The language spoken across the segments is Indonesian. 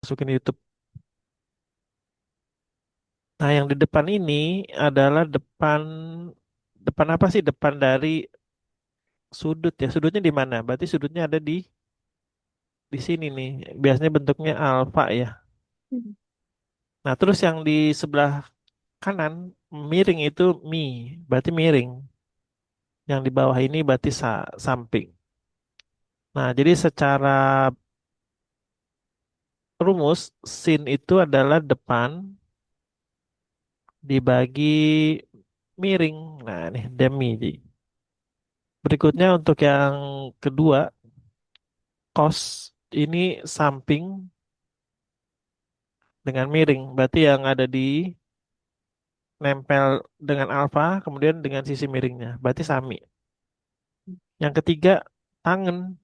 masukin YouTube. Nah, yang di depan ini adalah depan depan apa sih? Depan dari sudut ya. Sudutnya di mana? Berarti sudutnya ada di sini nih. Biasanya bentuknya alfa ya. Hmm. Nah, terus yang di sebelah kanan miring itu mi, berarti miring. Yang di bawah ini berarti samping. Nah, jadi secara rumus sin itu adalah depan dibagi miring. Nah, ini demi. Berikutnya untuk yang kedua, cos ini samping dengan miring. Berarti yang ada di nempel dengan alfa, kemudian dengan sisi miringnya. Berarti sami. Yang ketiga, tangan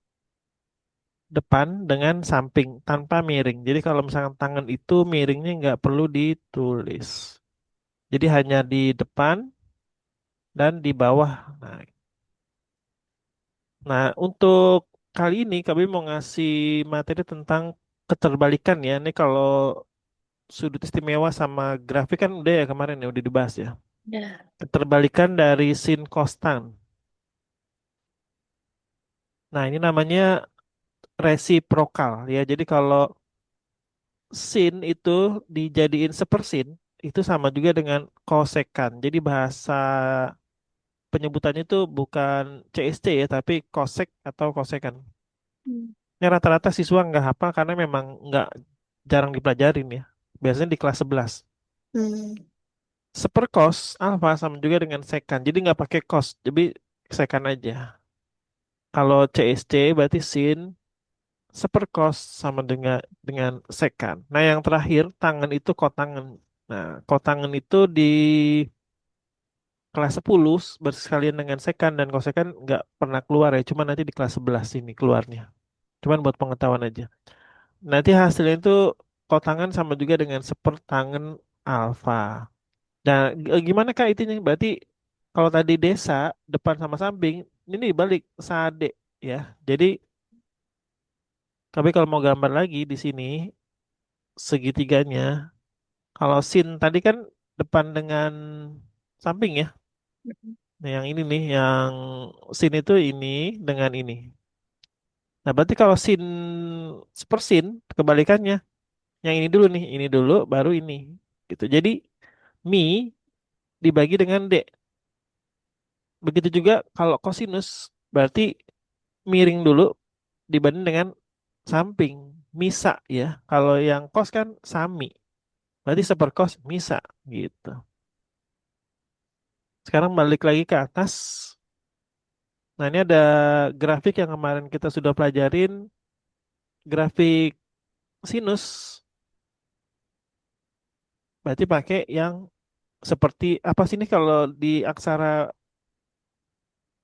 depan dengan samping tanpa miring. Jadi kalau misalkan tangan itu miringnya nggak perlu ditulis. Jadi hanya di depan dan di bawah. Nah, untuk kali ini kami mau ngasih materi tentang keterbalikan ya. Ini kalau sudut istimewa sama grafik kan udah ya kemarin ya udah dibahas ya. Ya. Keterbalikan dari sin kostan. Nah, ini namanya resiprokal ya. Jadi kalau sin itu dijadiin sepersin itu sama juga dengan kosekan. Jadi bahasa penyebutannya itu bukan CSC ya, tapi kosek atau kosekan. Hmm. Ini rata-rata siswa nggak hafal karena memang nggak jarang dipelajarin ya. Biasanya di kelas 11. Hmm. Seperkos alfa sama juga dengan sekan. Jadi nggak pakai kos, jadi sekan aja. Kalau CSC berarti sin seperkos sama dengan sekan. Nah, yang terakhir tangan itu kotangan. Nah, kotangan itu di kelas 10 bersekalian dengan sekan dan kosekan nggak pernah keluar ya. Cuma nanti di kelas 11 ini keluarnya. Cuman buat pengetahuan aja. Nanti hasilnya itu kotangan sama juga dengan sepertangan alfa. Nah, gimana Kak itunya? Berarti kalau tadi desa depan sama samping, ini dibalik sade ya. Jadi tapi kalau mau gambar lagi di sini segitiganya, kalau sin tadi kan depan dengan samping ya. Nah, yang ini nih, yang sin itu ini dengan ini. Nah, berarti kalau sin sepersin kebalikannya, yang ini dulu nih, ini dulu, baru ini. Gitu. Jadi mi dibagi dengan d. Begitu juga kalau kosinus, berarti miring dulu dibanding dengan samping. Misa ya. Kalau yang kos kan sami. Berarti seperkos misa gitu. Sekarang balik lagi ke atas. Nah, ini ada grafik yang kemarin kita sudah pelajarin. Grafik sinus. Berarti pakai yang seperti apa sih ini kalau di aksara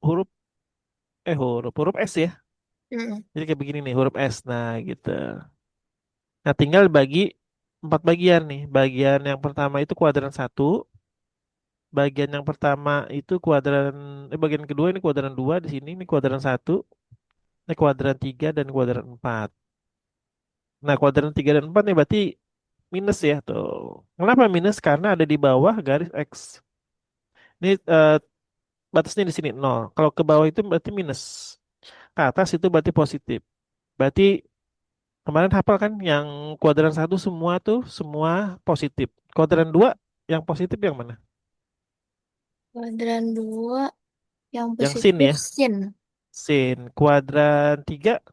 huruf huruf S ya. Hmm. Jadi kayak begini nih huruf S. Nah, gitu. Nah, tinggal bagi 4 bagian nih. Bagian yang pertama itu kuadran satu. Bagian yang pertama itu bagian kedua ini kuadran 2 di sini, ini kuadran satu, ini kuadran 3 dan kuadran 4. Nah, kuadran 3 dan 4 nih berarti minus ya tuh. Kenapa minus? Karena ada di bawah garis X. Ini batasnya di sini nol. Kalau ke bawah itu berarti minus. Ke atas itu berarti positif. Berarti kemarin hafal kan yang kuadran satu semua tuh semua positif. Kuadran 2 yang positif yang mana? Kuadran 2 yang Yang sin positif ya. sin. Sin. Kuadran 3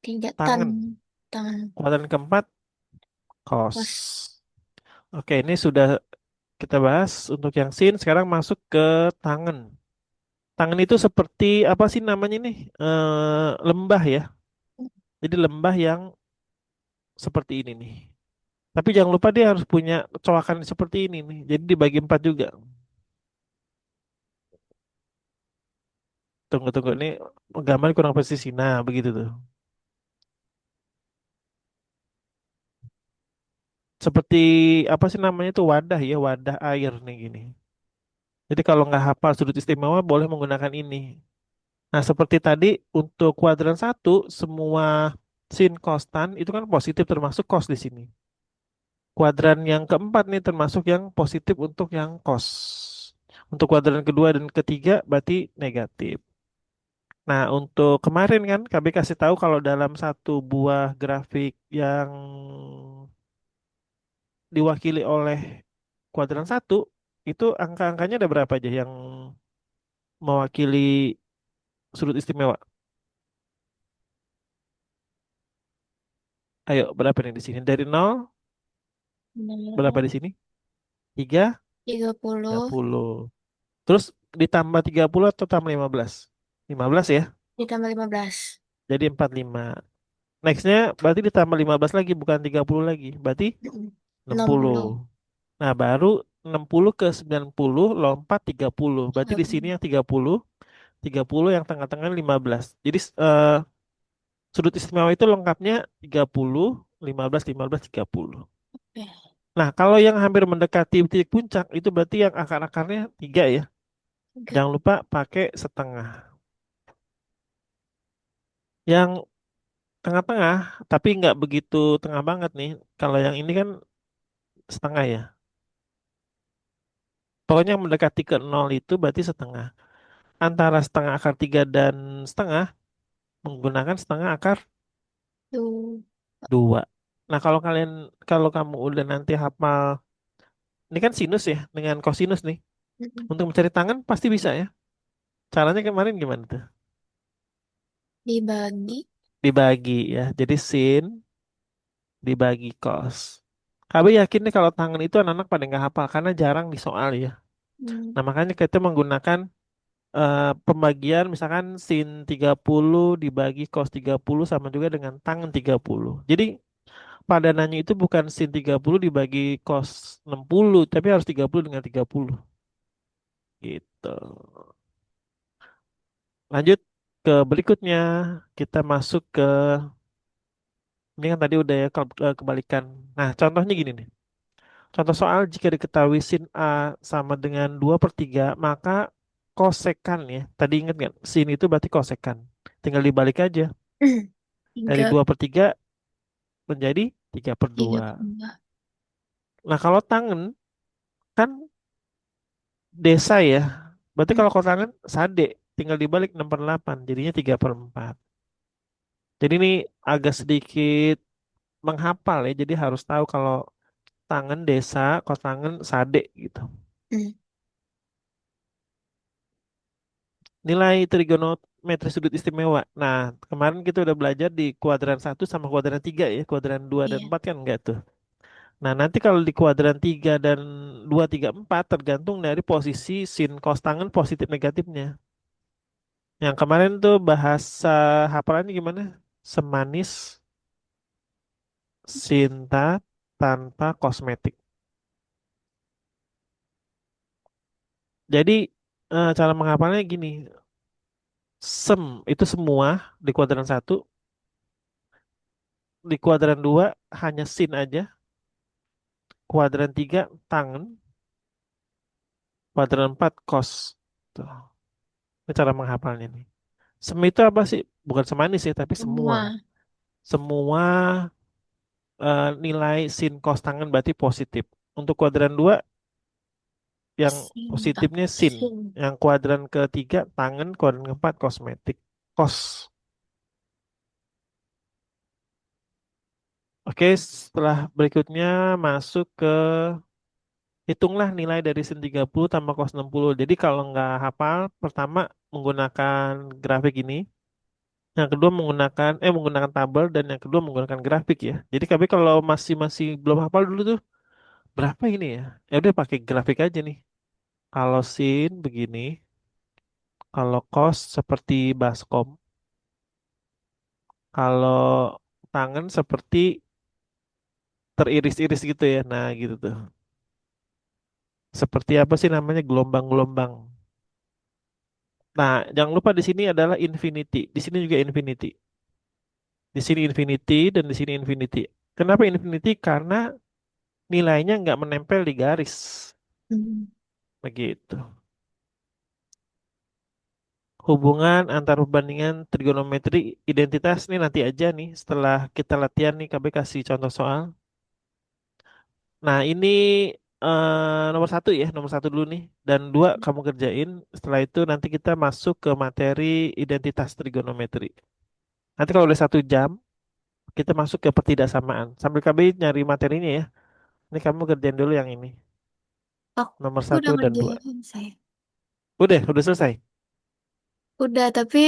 Tiga tan. tangan. Tangan. Kuadran keempat Pos. kos. Oke, ini sudah kita bahas untuk yang sin. Sekarang masuk ke tangan. Tangan itu seperti apa sih namanya nih? Lembah ya. Jadi lembah yang seperti ini nih. Tapi jangan lupa dia harus punya coakan seperti ini nih. Jadi dibagi 4 juga. Tunggu-tunggu ini gambar kurang presisi. Nah, begitu tuh. Seperti apa sih namanya tuh wadah ya, wadah air nih gini. Jadi kalau nggak hafal sudut istimewa boleh menggunakan ini. Nah, seperti tadi untuk kuadran satu semua sin kostan itu kan positif termasuk cos di sini. Kuadran yang keempat nih termasuk yang positif untuk yang cos. Untuk kuadran kedua dan ketiga berarti negatif. Nah, untuk kemarin kan KB kasih tahu kalau dalam satu buah grafik yang diwakili oleh kuadran satu itu angka-angkanya ada berapa aja yang mewakili sudut istimewa? Ayo, berapa nih di sini? Dari nol berapa Nol, di sini? 3, tiga tiga puluh puluh. Terus ditambah 30 atau tambah 15? 15 ya. ditambah 15. Jadi 45. Nextnya berarti ditambah 15 lagi bukan 30 lagi. Berarti enam Enam puluh. puluh Nah, baru 60 ke 90 lompat 30. Berarti tiga di sini puluh. yang 30, 30 yang tengah-tengah 15. Jadi sudut istimewa itu lengkapnya 30, 15, 15, 30. Eh, Nah, kalau yang hampir mendekati titik puncak itu berarti yang akar-akarnya 3 ya. tiga. Jangan lupa pakai setengah. Yang tengah-tengah, tapi nggak begitu tengah banget nih. Kalau yang ini kan setengah ya. Pokoknya yang mendekati ke nol itu berarti setengah. Antara setengah akar 3 dan setengah menggunakan setengah akar Tuh. 2. Nah, kalau kamu udah nanti hafal, ini kan sinus ya dengan kosinus nih. Mm-mm. Untuk mencari tangan pasti bisa ya. Caranya kemarin gimana tuh? Dibagi. Dibagi ya. Jadi sin dibagi cos. Kamu yakin nih kalau tangan itu anak-anak pada nggak hafal karena jarang di soal ya. Hmm. Nah, makanya kita menggunakan pembagian misalkan sin 30 dibagi cos 30 sama juga dengan tangan 30. Jadi padanannya itu bukan sin 30 dibagi cos 60, tapi harus 30 dengan 30 gitu. Lanjut ke berikutnya, kita masuk ke ini kan tadi udah ya kebalikan. Nah, contohnya gini nih. Contoh soal jika diketahui sin A sama dengan 2/3, maka kosekan ya. Tadi ingat nggak? Sin itu berarti kosekan. Tinggal dibalik aja. Dari Tiga, 2/3 menjadi tiga per tiga dua. dua. Nah, kalau tangen kan desa ya. Berarti Hmm. kalau kotangan sade. Tinggal dibalik 6/8. Jadinya 3/4. Jadi ini agak sedikit menghafal ya. Jadi harus tahu kalau tangan desa, kotangan sade gitu. Hmm. Nilai trigonometri sudut istimewa. Nah, kemarin kita udah belajar di kuadran satu sama kuadran 3 ya. Kuadran 2 dan Iya. 4 kan enggak tuh. Nah, nanti kalau di kuadran 3 dan 2, 3, 4 tergantung dari posisi sin cos tangan positif negatifnya. Yang kemarin tuh bahasa hafalannya gimana? Semanis cinta tanpa kosmetik. Jadi cara menghafalnya gini, sem itu semua di kuadran satu, di kuadran 2 hanya sin aja, kuadran 3 tangen, kuadran 4 kos. Tuh, ini cara menghafalnya nih. Sem itu apa sih? Bukan semanis ya, tapi semua. Semua. Semua nilai sin cos tangen berarti positif. Untuk kuadran 2 yang Sinta. positifnya sin. Sin. Yang kuadran ketiga tangen, kuadran keempat kosmetik. Kos. Oke, setelah berikutnya masuk ke hitunglah nilai dari sin 30 tambah cos 60. Jadi kalau nggak hafal, pertama menggunakan grafik ini. Yang kedua menggunakan tabel dan yang kedua menggunakan grafik ya. Jadi kami kalau masih masih belum hafal dulu tuh berapa ini ya? Ya udah pakai grafik aja nih. Kalau sin begini, kalau cos seperti baskom, kalau tangan seperti teriris-iris gitu ya. Nah, gitu tuh. Seperti apa sih namanya gelombang-gelombang. Nah, jangan lupa di sini adalah infinity. Di sini juga infinity. Di sini infinity dan di sini infinity. Kenapa infinity? Karena nilainya nggak menempel di garis. Hmm. Begitu. Hubungan antar perbandingan trigonometri identitas nih nanti aja nih setelah kita latihan nih KB kasih contoh soal. Nah ini nomor satu ya, nomor satu dulu nih. Dan dua kamu kerjain. Setelah itu nanti kita masuk ke materi identitas trigonometri. Nanti kalau udah 1 jam, kita masuk ke pertidaksamaan. Sambil KB nyari materinya ya. Ini kamu kerjain dulu yang ini. Nomor Aku satu udah dan dua. ngerjain saya. Udah selesai. Udah, tapi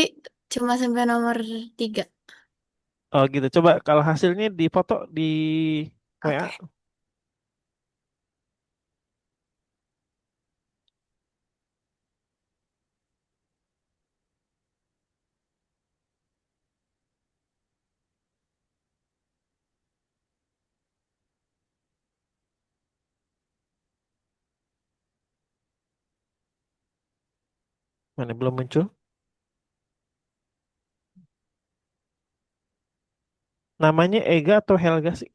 cuma sampai nomor 3. Oh gitu. Coba kalau hasilnya difoto di WA. Oke. Mana belum muncul? Namanya Ega atau Helga sih?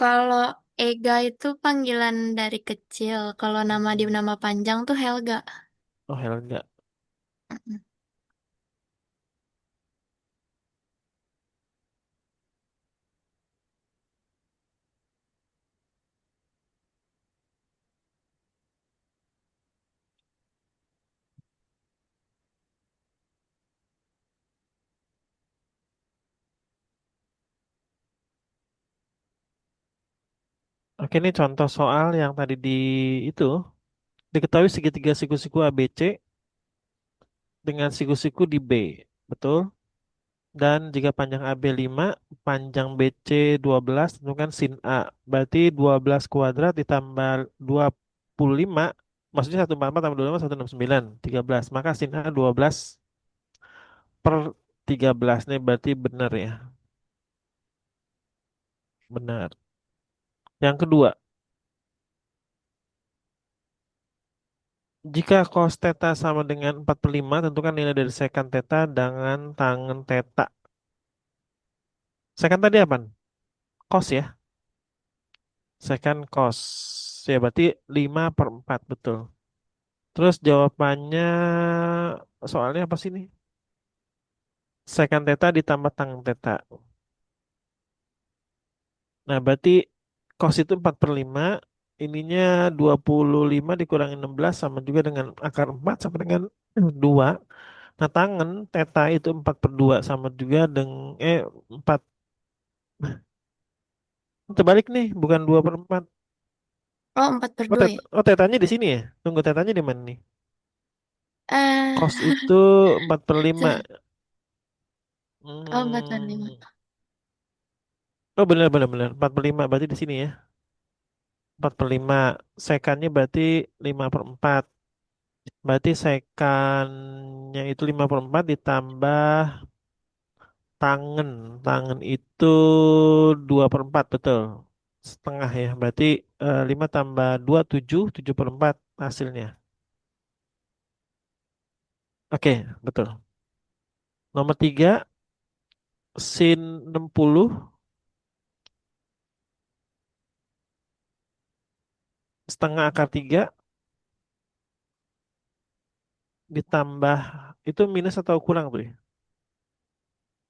Kalau Ega itu panggilan dari kecil. Kalau nama di Hmm. nama panjang tuh Helga. Oh Helga. Mm-mm. Oke, ini contoh soal yang tadi itu diketahui segitiga siku-siku ABC dengan siku-siku di B. Betul? Dan jika panjang AB 5, panjang BC 12, tentukan sin A. Berarti 12 kuadrat ditambah 25, maksudnya 144 tambah 25, 169, 13. Maka sin A 12 per 13. Nih berarti benar ya. Benar. Yang kedua, jika cos theta sama dengan 4/5, tentukan nilai dari secant theta dengan tangen theta. Secant tadi apa? Cos ya. Secant cos. Ya berarti 5/4 betul. Terus jawabannya soalnya apa sih nih? Secant theta ditambah tangen theta. Nah berarti cos itu 4/5. Ininya 25 dikurangi 16 sama juga dengan akar 4 sama dengan 2. Nah tangen theta itu 4/2 sama juga dengan 4. Terbalik nih, bukan 2/4. Oh, 4 per Oh, 2 ya? tetanya di sini ya? Tunggu tetanya di mana nih? Cos Eh, itu 4/5. sorry. Oh, 4 per 5. Hmm. Oh benar benar benar. 4/5 berarti di sini ya. 4/5. Sekannya berarti 5/4. Berarti sekannya itu 5/4 ditambah tangen. Tangen itu 2/4 betul. Setengah ya. Berarti 5 tambah 2 7. 7/4 hasilnya. Oke, betul. Nomor 3, sin 60 setengah akar 3 ditambah itu minus atau kurang tuh ya?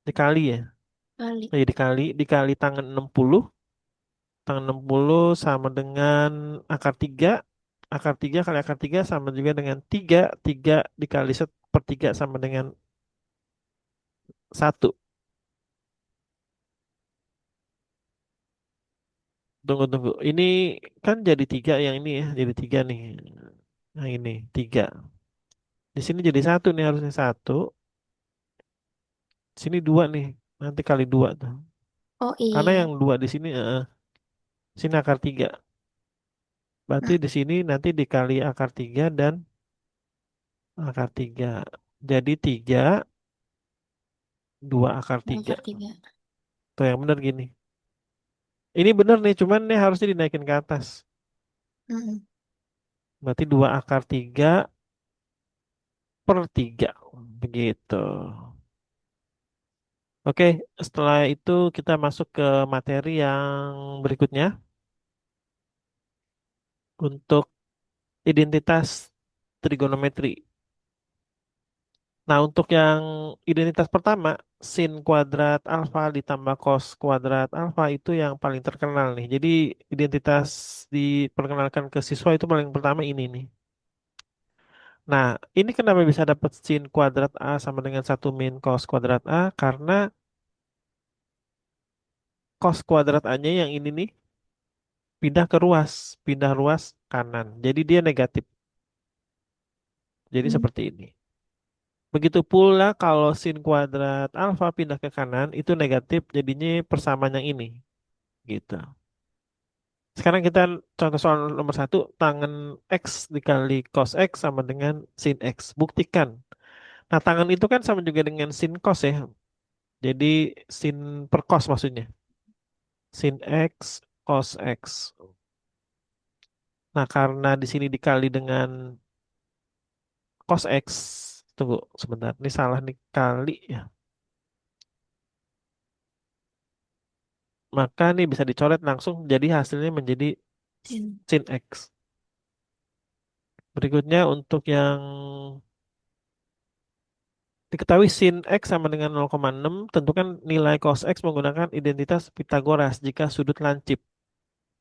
Dikali ya. Kali. Jadi dikali tangan 60. Tangan 60 sama dengan akar 3. Akar 3 kali akar 3 sama juga dengan 3. 3 dikali per 3 sama dengan 1. Tunggu, tunggu. Ini kan jadi 3 yang ini ya. Jadi 3 nih. Nah ini 3. Di sini jadi 1 nih harusnya 1. Sini 2 nih. Nanti kali 2 tuh. Oh Karena iya. yang 2 di sini sini akar 3. Berarti Hmm, di sini nanti dikali akar 3 dan akar 3. Jadi 3 2 akar 3. akar 3. Tuh yang benar gini. Ini benar nih, cuman nih harusnya dinaikin ke atas. Mm-mm. Berarti 2 akar 3 per 3. Begitu. Oke, setelah itu kita masuk ke materi yang berikutnya untuk identitas trigonometri. Nah, untuk yang identitas pertama, sin kuadrat alfa ditambah cos kuadrat alfa itu yang paling terkenal nih. Jadi identitas diperkenalkan ke siswa itu paling pertama ini nih. Nah, ini kenapa bisa dapat sin kuadrat A sama dengan satu min cos kuadrat A? Karena cos kuadrat A-nya yang ini nih pindah ruas kanan. Jadi dia negatif. Jadi Hmm. seperti ini. Begitu pula kalau sin kuadrat alfa pindah ke kanan itu negatif, jadinya persamaan yang ini gitu. Sekarang kita contoh soal nomor satu, tangan X dikali cos X sama dengan sin X. Buktikan. Nah, tangan itu kan sama juga dengan sin cos ya. Jadi sin per cos maksudnya. Sin X, cos X. Nah, karena di sini dikali dengan cos X. Tunggu sebentar, ini salah nih kali ya. Maka nih bisa dicoret langsung jadi hasilnya menjadi Sin. sin X. Berikutnya untuk yang diketahui sin X sama dengan 0,6, tentukan nilai cos X menggunakan identitas Pitagoras jika sudut lancip.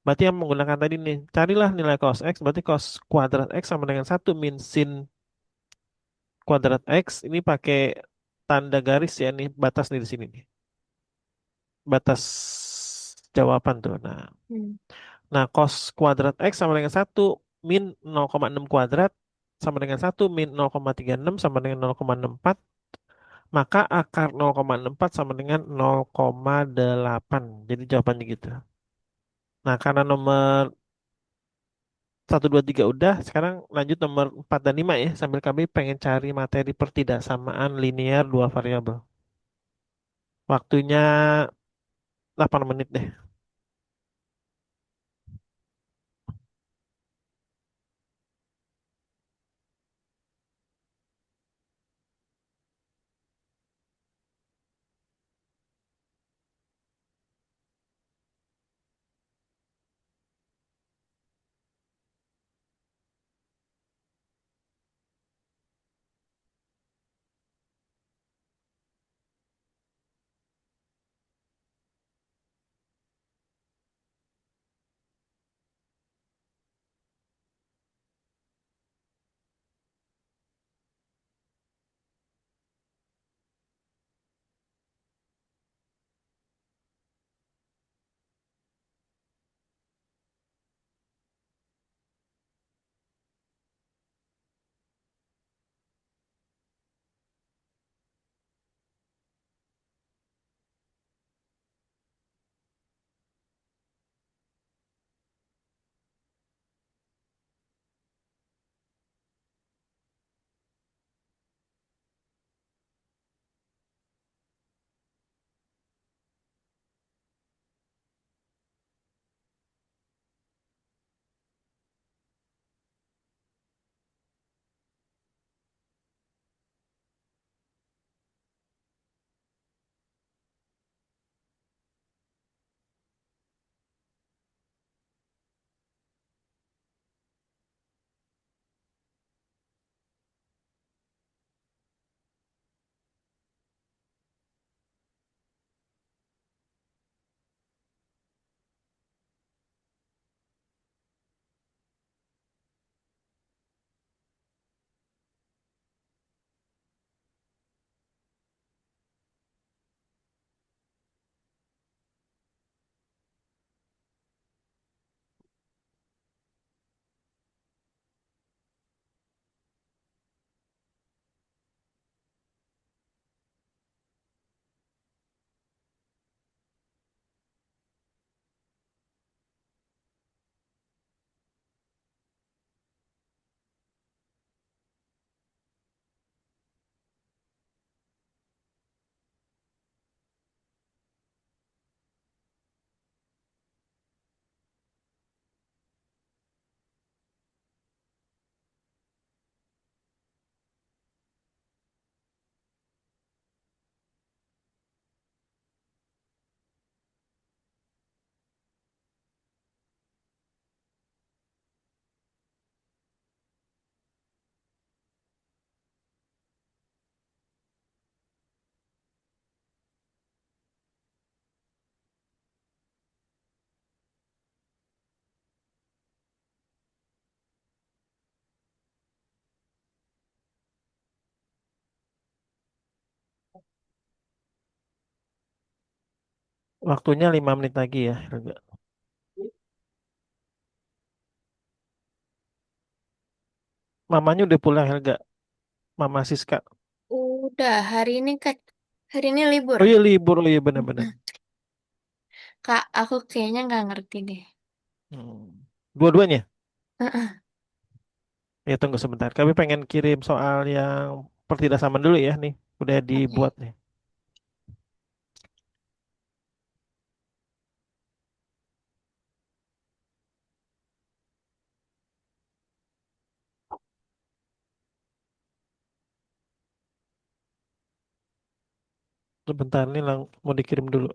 Berarti yang menggunakan tadi nih, carilah nilai cos X, berarti cos kuadrat X sama dengan satu min sin kuadrat X, ini pakai tanda garis ya, nih batas nih di sini nih. Batas jawaban tuh. Hmm. Nah, cos kuadrat X sama dengan satu min 0,6 kuadrat sama dengan satu min 0,36 sama dengan 0,64. Maka akar 0,64 sama dengan 0,8. Jadi jawabannya gitu. Nah, karena nomor satu 2 3 udah, sekarang lanjut nomor 4 dan 5 ya. Sambil kami pengen cari materi pertidaksamaan linear dua variabel. Waktunya 8 menit deh. Waktunya 5 menit lagi ya, Helga. Mamanya udah pulang, Helga. Mama Siska. Udah, hari ini libur. Oh iya libur, oh iya benar-benar. Mm-mm. Kak, aku kayaknya nggak ngerti deh. Hmm. Dua-duanya. Heeh. Ya tunggu sebentar. Kami pengen kirim soal yang pertidaksamaan dulu ya nih. Udah Oke. dibuat nih. Sebentar nih mau dikirim dulu.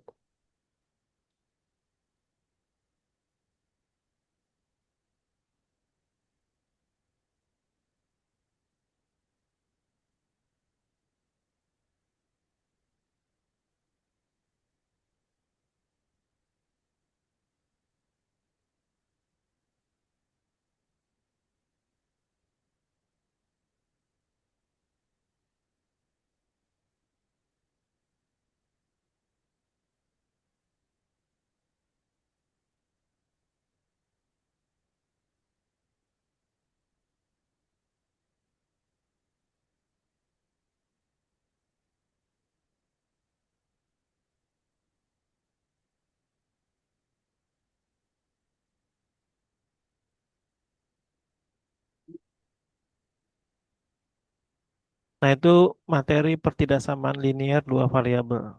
Nah itu materi pertidaksamaan linear dua variabel.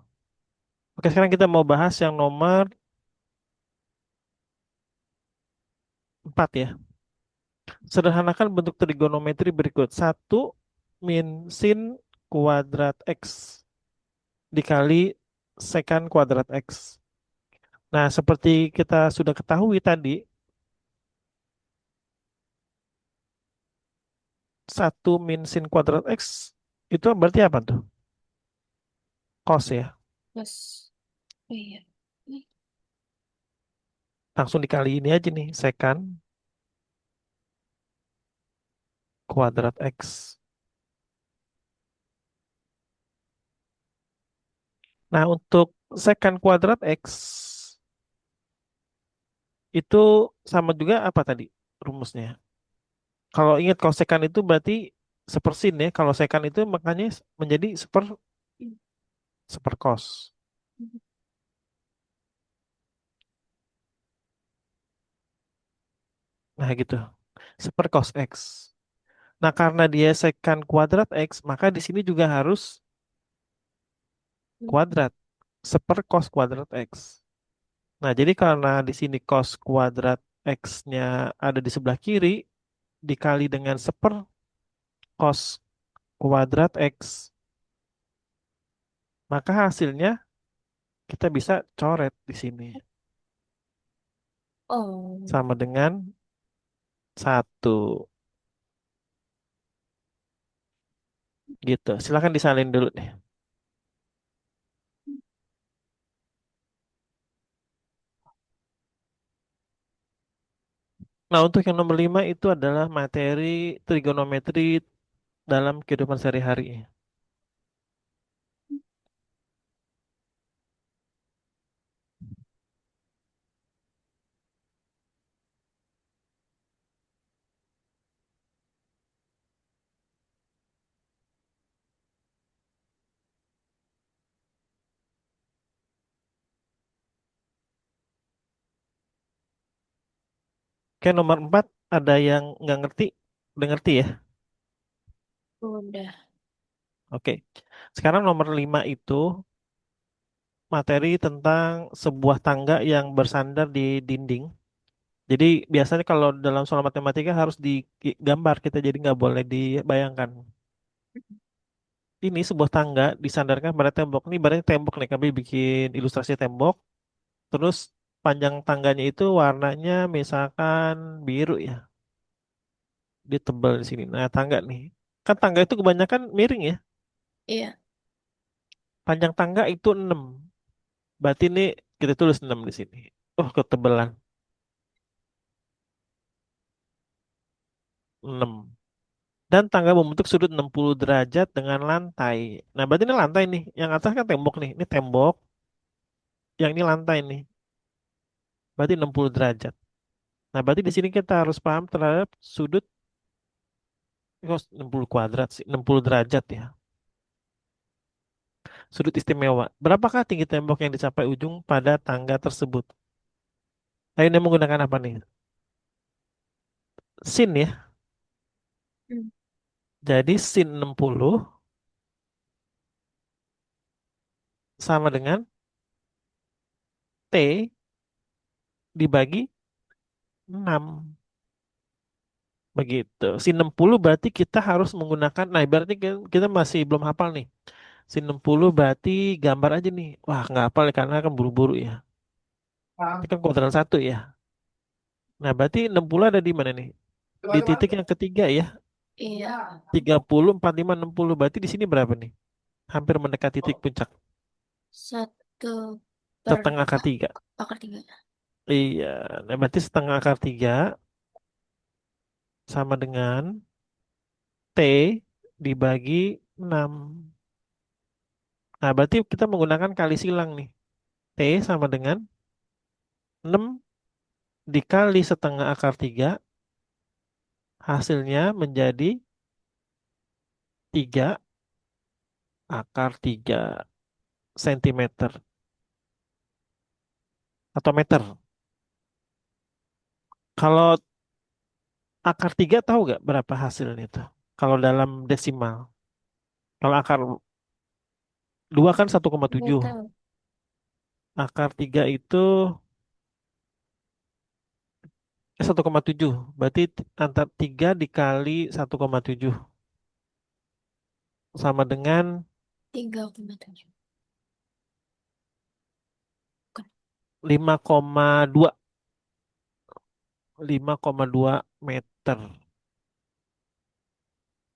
Oke sekarang kita mau bahas yang nomor 4 ya. Sederhanakan bentuk trigonometri berikut. Satu min sin kuadrat X dikali sekan kuadrat X. Nah, seperti kita sudah ketahui tadi, satu min sin kuadrat X itu berarti apa tuh? Cos ya. Terus, oh iya. Langsung dikali ini aja nih, sekan kuadrat X. Nah, untuk sekan kuadrat X itu sama juga apa tadi rumusnya? Kalau ingat kalau sekan itu berarti sepersin ya. Kalau sekan itu makanya menjadi seper cos. Nah, gitu. Seper cos X. Nah, karena dia sekan kuadrat X, maka di sini juga harus kuadrat. Seper cos kuadrat X. Nah, jadi karena di sini cos kuadrat X-nya ada di sebelah kiri, dikali dengan seper cos kuadrat X, maka hasilnya kita bisa coret di sini. Oh, Sama dengan satu. Gitu. Silahkan disalin dulu deh. Nah, untuk yang nomor 5 itu adalah materi trigonometri dalam kehidupan sehari-hari. Oke, nomor 4 ada yang nggak ngerti? Udah ngerti ya? udah. Oke. Sekarang nomor 5 itu materi tentang sebuah tangga yang bersandar di dinding. Jadi biasanya kalau dalam soal matematika harus digambar kita jadi nggak boleh dibayangkan. Ini sebuah tangga disandarkan pada tembok. Ini berarti tembok nih kami bikin ilustrasi tembok. Terus panjang tangganya itu warnanya misalkan biru ya. Dia tebal di sini. Nah tangga nih. Kan tangga itu kebanyakan miring ya. Iya. Panjang tangga itu 6. Berarti ini kita tulis 6 di sini. Oh ketebalan 6. Dan tangga membentuk sudut 60 derajat dengan lantai. Nah, berarti ini lantai nih. Yang atas kan tembok nih. Ini tembok. Yang ini lantai nih. Berarti 60 derajat. Nah, berarti di sini kita harus paham terhadap sudut, kok 60 kuadrat sih, 60 derajat ya. Sudut istimewa. Berapakah tinggi tembok yang dicapai ujung pada tangga tersebut? Nah, ini menggunakan apa nih? Sin ya. Hmm. Jadi sin 60 sama dengan T dibagi 6. Begitu. Sin 60 berarti kita harus menggunakan, nah berarti kita masih belum hafal nih. Sin 60 berarti gambar aja nih. Wah, nggak hafal ya, karena kan buru-buru ya. Itu kan kuadran satu ya. Nah, berarti 60 ada di mana nih? Di titik yang ketiga ya. Iya. 30, 45, 60. Berarti di sini berapa nih? Hampir mendekati titik puncak. Satu per Setengah akar 3. akar tiga. Iya. Nah, berarti setengah akar 3 sama dengan T dibagi 6. Nah, berarti kita menggunakan kali silang nih. T sama dengan 6 dikali setengah akar 3, hasilnya menjadi 3 akar 3 sentimeter atau meter. Kalau akar 3 tahu nggak berapa hasilnya itu? Kalau dalam desimal. Kalau akar 2 kan Nggak 1,7. tahu. Akar 3 itu 1,7. Berarti antar 3 dikali 1,7 sama dengan 3,7. Bukan. 5,2. 5,2 meter.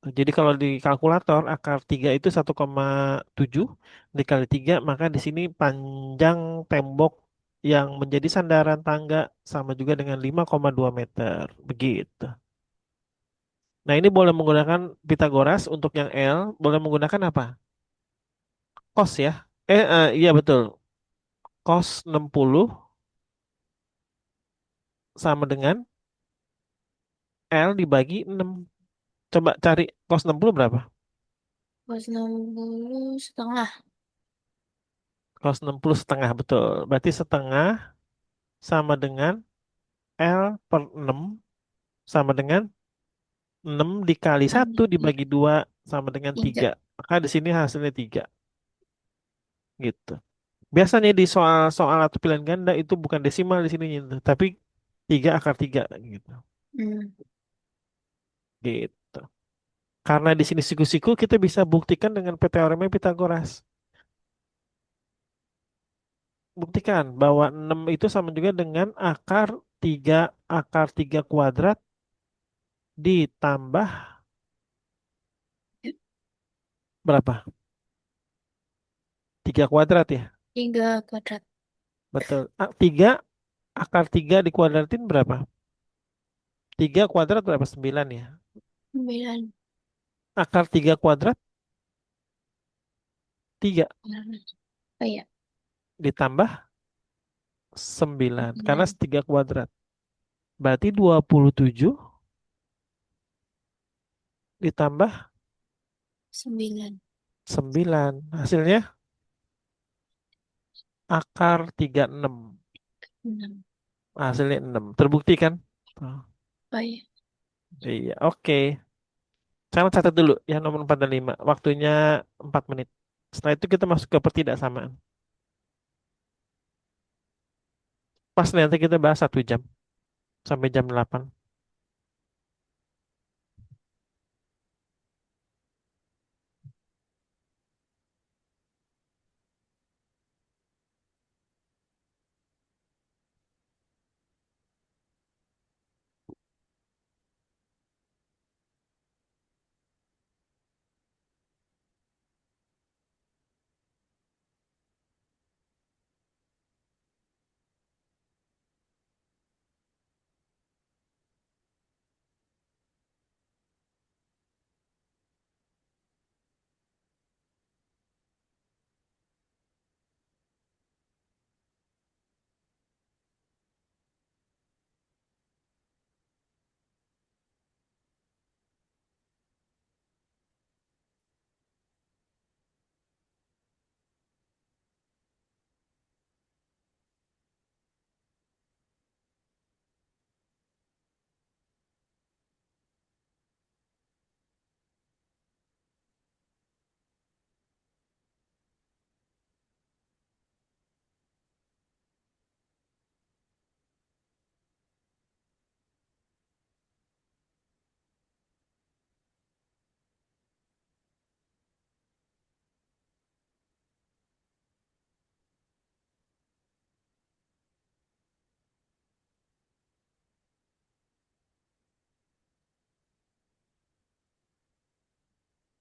Jadi kalau di kalkulator akar 3 itu 1,7 dikali 3, maka di sini panjang tembok yang menjadi sandaran tangga sama juga dengan 5,2 meter. Begitu. Nah, ini boleh menggunakan Pitagoras untuk yang L, boleh menggunakan apa? Cos ya. Iya betul. Cos 60 sama dengan L dibagi 6. Coba cari cos 60 berapa? Pas 60 setengah. Cos 60 setengah betul. Berarti setengah sama dengan L per 6 sama dengan 6 dikali satu Kali dibagi 2 sama dengan tiga. 3. Maka di sini hasilnya 3 gitu. Biasanya di soal-soal atau pilihan ganda itu bukan desimal di sini gitu, tapi 3 akar 3 gitu. Hmm. Gitu. Karena di sini siku-siku kita bisa buktikan dengan teorema Pitagoras. Buktikan bahwa 6 itu sama juga dengan akar 3 kuadrat ditambah berapa? 3 kuadrat ya? 3 kuadrat. Betul. 3 akar 3 dikuadratin berapa? 3 kuadrat berapa? 9 ya. 9. Akar 3 kuadrat 3 Oh iya. ditambah 9 karena 9. 3 kuadrat. Berarti 27 ditambah 9. 9. Hasilnya akar 36. 6. Hasilnya 6. Terbukti kan? Tuh. Oh iya. Iya, oke. Sekarang catat dulu ya nomor 4 dan 5. Waktunya 4 menit. Setelah itu kita masuk ke pertidaksamaan. Pas nanti kita bahas 1 jam sampai jam 8.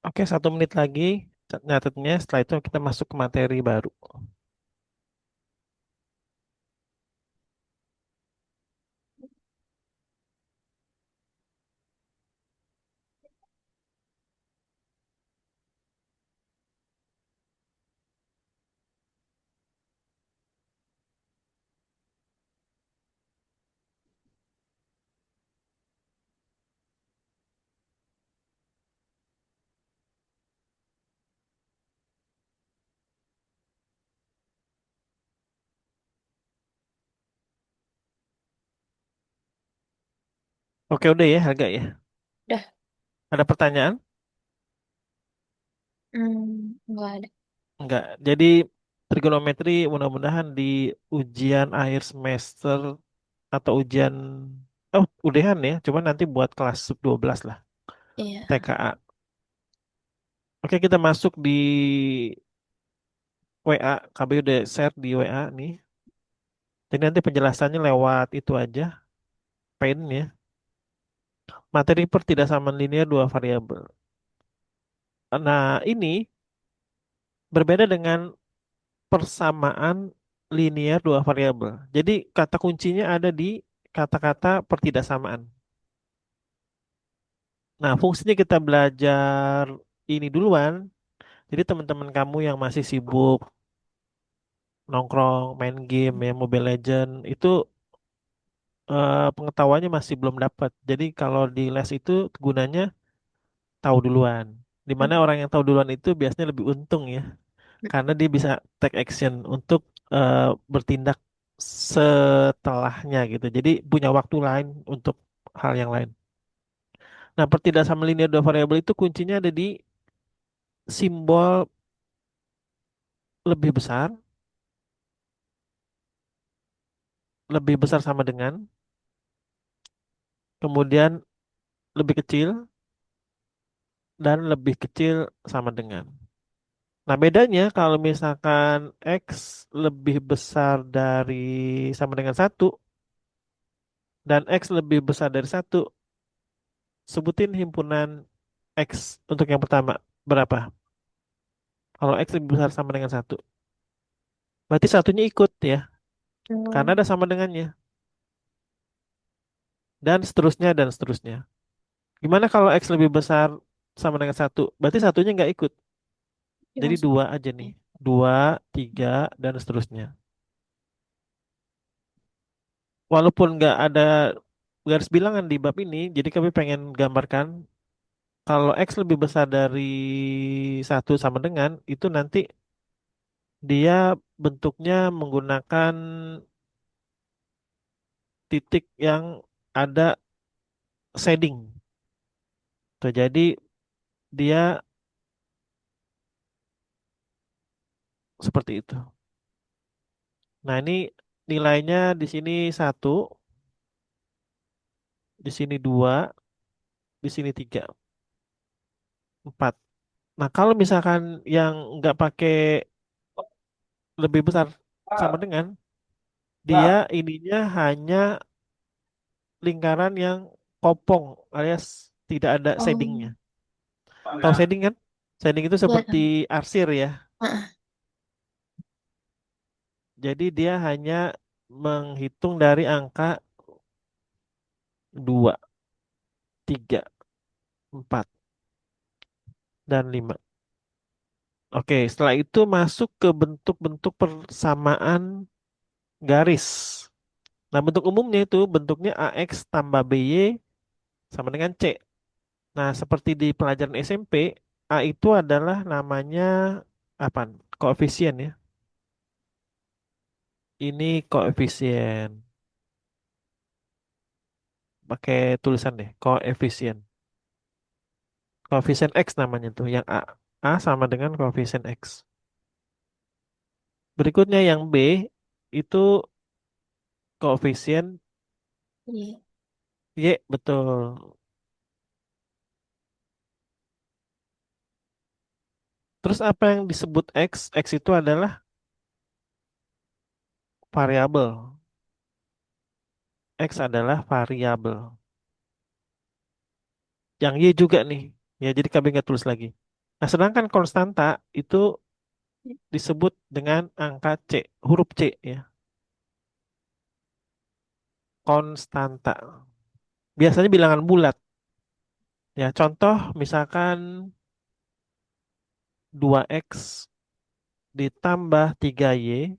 Oke, 1 menit lagi nyatetnya. Setelah itu kita masuk ke materi baru. Oke, udah ya, harga ya. Udah. Ada pertanyaan? Nggak ada. Enggak. Jadi trigonometri mudah-mudahan di ujian akhir semester atau ujian udahan ya. Cuma nanti buat kelas 12 lah, Iya. TKA. Oke, kita masuk di WA. KB udah share di WA nih. Jadi nanti penjelasannya lewat itu aja, Paint ya. Materi pertidaksamaan linear dua variabel. Nah, ini berbeda dengan persamaan linear dua variabel. Jadi kata kuncinya ada di kata-kata pertidaksamaan. Nah, fungsinya kita belajar ini duluan. Jadi teman-teman kamu yang masih sibuk nongkrong, main game ya, Mobile Legend itu pengetahuannya masih belum dapat. Jadi kalau di les itu gunanya tahu duluan. Dimana orang yang tahu duluan itu biasanya lebih untung ya, karena dia bisa take action untuk bertindak setelahnya gitu. Jadi punya waktu lain untuk hal yang lain. Nah, pertidaksamaan linear dua variabel itu kuncinya ada di simbol lebih besar, lebih besar sama dengan, kemudian lebih kecil, dan lebih kecil sama dengan. Nah, bedanya kalau misalkan X lebih besar dari sama dengan satu dan X lebih besar dari satu, sebutin himpunan X untuk yang pertama. Berapa? Kalau X lebih besar sama dengan satu. Berarti satunya ikut ya, karena Hmm. ada sama dengannya. Dan seterusnya, dan seterusnya. Gimana kalau X lebih besar sama dengan satu? Berarti satunya nggak ikut. Jadi Dimasukin. dua aja nih. Dua, tiga, dan seterusnya. Walaupun nggak ada garis bilangan di bab ini, jadi kami pengen gambarkan kalau X lebih besar dari satu sama dengan, itu nanti dia bentuknya menggunakan titik yang ada shading. Tuh, jadi dia seperti itu. Nah, ini nilainya di sini satu, di sini dua, di sini tiga, empat. Nah, kalau misalkan yang nggak pakai lebih besar sama dengan, dia ininya hanya lingkaran yang kopong alias tidak ada Oh, shadingnya. Tahu shading kan? Shading itu iya seperti kan. arsir ya. Heeh. Jadi dia hanya menghitung dari angka 2, 3, 4, dan 5. Oke, setelah itu masuk ke bentuk-bentuk persamaan garis. Nah, bentuk umumnya itu bentuknya AX tambah BY sama dengan C. Nah, seperti di pelajaran SMP, A itu adalah namanya apa? Koefisien ya. Ini koefisien. Pakai tulisan deh, koefisien. Koefisien X namanya tuh, yang A. A sama dengan koefisien X. Berikutnya yang B itu koefisien Iya. Y, betul. Terus apa yang disebut X? X itu adalah variabel. X adalah variabel. Yang Y juga nih. Ya, jadi kami nggak tulis lagi. Nah, sedangkan konstanta itu disebut dengan angka C, huruf C ya, konstanta. Biasanya bilangan bulat. Ya, contoh misalkan 2x ditambah 3y